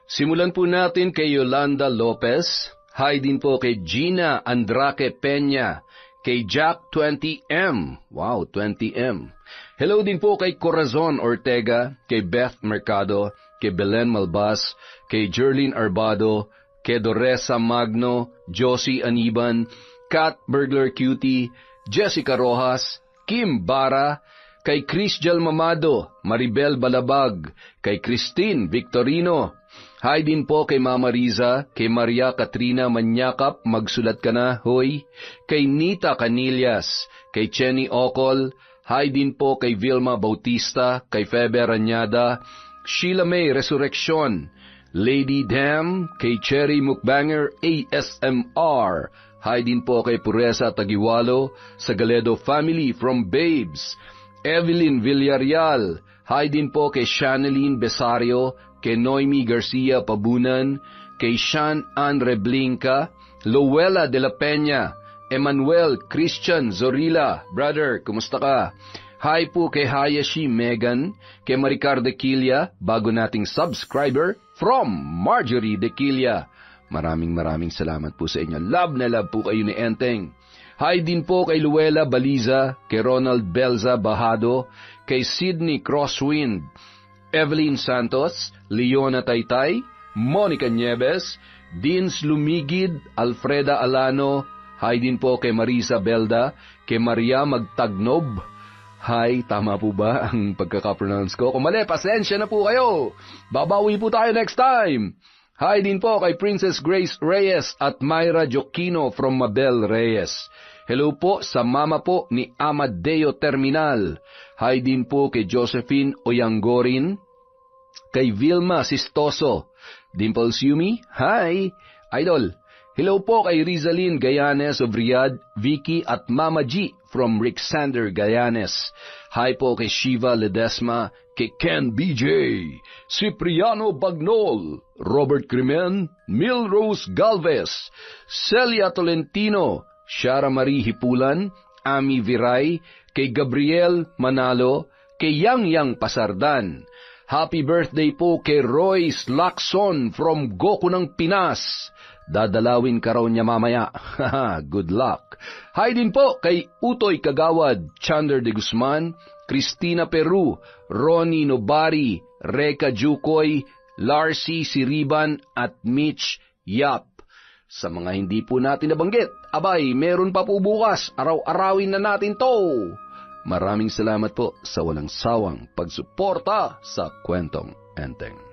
C: Simulan po natin kay Yolanda Lopez, hi din po kay Gina Andraque Peña, kay Jack 20M, wow, 20M. Hello din po kay Corazon Ortega, kay Beth Mercado, kay Belen Malbas, kay Jerlyn Arbado, kay Doresa Magno, Josie Aniban, Kat Burglar Cutie, Jessica Rojas, Kim Bara, kay Chris Jalmamado, Maribel Balabag, kay Christine Victorino. Hi din po kay Mama Riza, kay Maria Katrina Manyakap, magsulat ka na, hoy. Kay Nita Canillas, kay Chenny Ocol. Hi din po kay Vilma Bautista, kay Febe Ranyada, Sheila May Resurrection, Lady Dam, kay Cherry Mukbanger ASMR, hi din po kay Puresa Tagiwalo, sa Galedo Family from Babes, Evelyn Villarreal, hi din po kay Shaneline Besario, kay Noemi Garcia Pabunan, kay Sean Ann Reblinka, Lowella de la Peña, Emmanuel Christian Zorilla, brother, kumusta ka? Hi po kay Hayashi Megan, kay Maricar de Quilla, bago nating subscriber, from Marjorie de Quilla. Maraming salamat po sa inyo. Love na love po kayo ni Enteng. Hi din po kay Luella Baliza, kay Ronald Belza Bahado, kay Sydney Crosswind, Evelyn Santos, Leona Taytay, Monica Nieves, Dins Lumigid, Alfreda Alano, hi din po kay Marisa Belda, kay Maria Magtagnob. Hi, tama po ba ang pagkakapronounce ko? Kung mali, pasensya na po kayo. Babawi po tayo next time. Hi din po kay Princess Grace Reyes at Myra Joquino from Mabel Reyes. Hello po sa mama po ni Amadeo Terminal. Hi din po kay Josephine Oyangorin, kay Vilma Sistoso, Dimples Yumi, hi, idol. Hello po kay Rizalyn Gayanes of Riyadh, Vicky at Mama G from Rixander Gayanes. Hi po kay Shiva Ledesma, kay Ken BJ, Cipriano Bagnol, Robert Crimen, Milrose Galvez, Celia Tolentino, Shara Marie Hipulan, Ami Viray, kay Gabriel Manalo, kay Yang Pasardan. Happy birthday po kay Royce Lacson from Goku ng Pinas. Dadalawin ka raw niya mamaya. Good luck. Hi din po kay Utoy Kagawad, Chander de Guzman, Cristina Peru, Ronnie Nobari, Reka Jukoy, Larcy Siriban at Mitch Yap. Sa mga hindi po natin nabanggit, abay, meron pa po bukas. Araw-arawin na natin to. Maraming salamat po sa walang sawang pagsuporta sa Kwentong Enteng.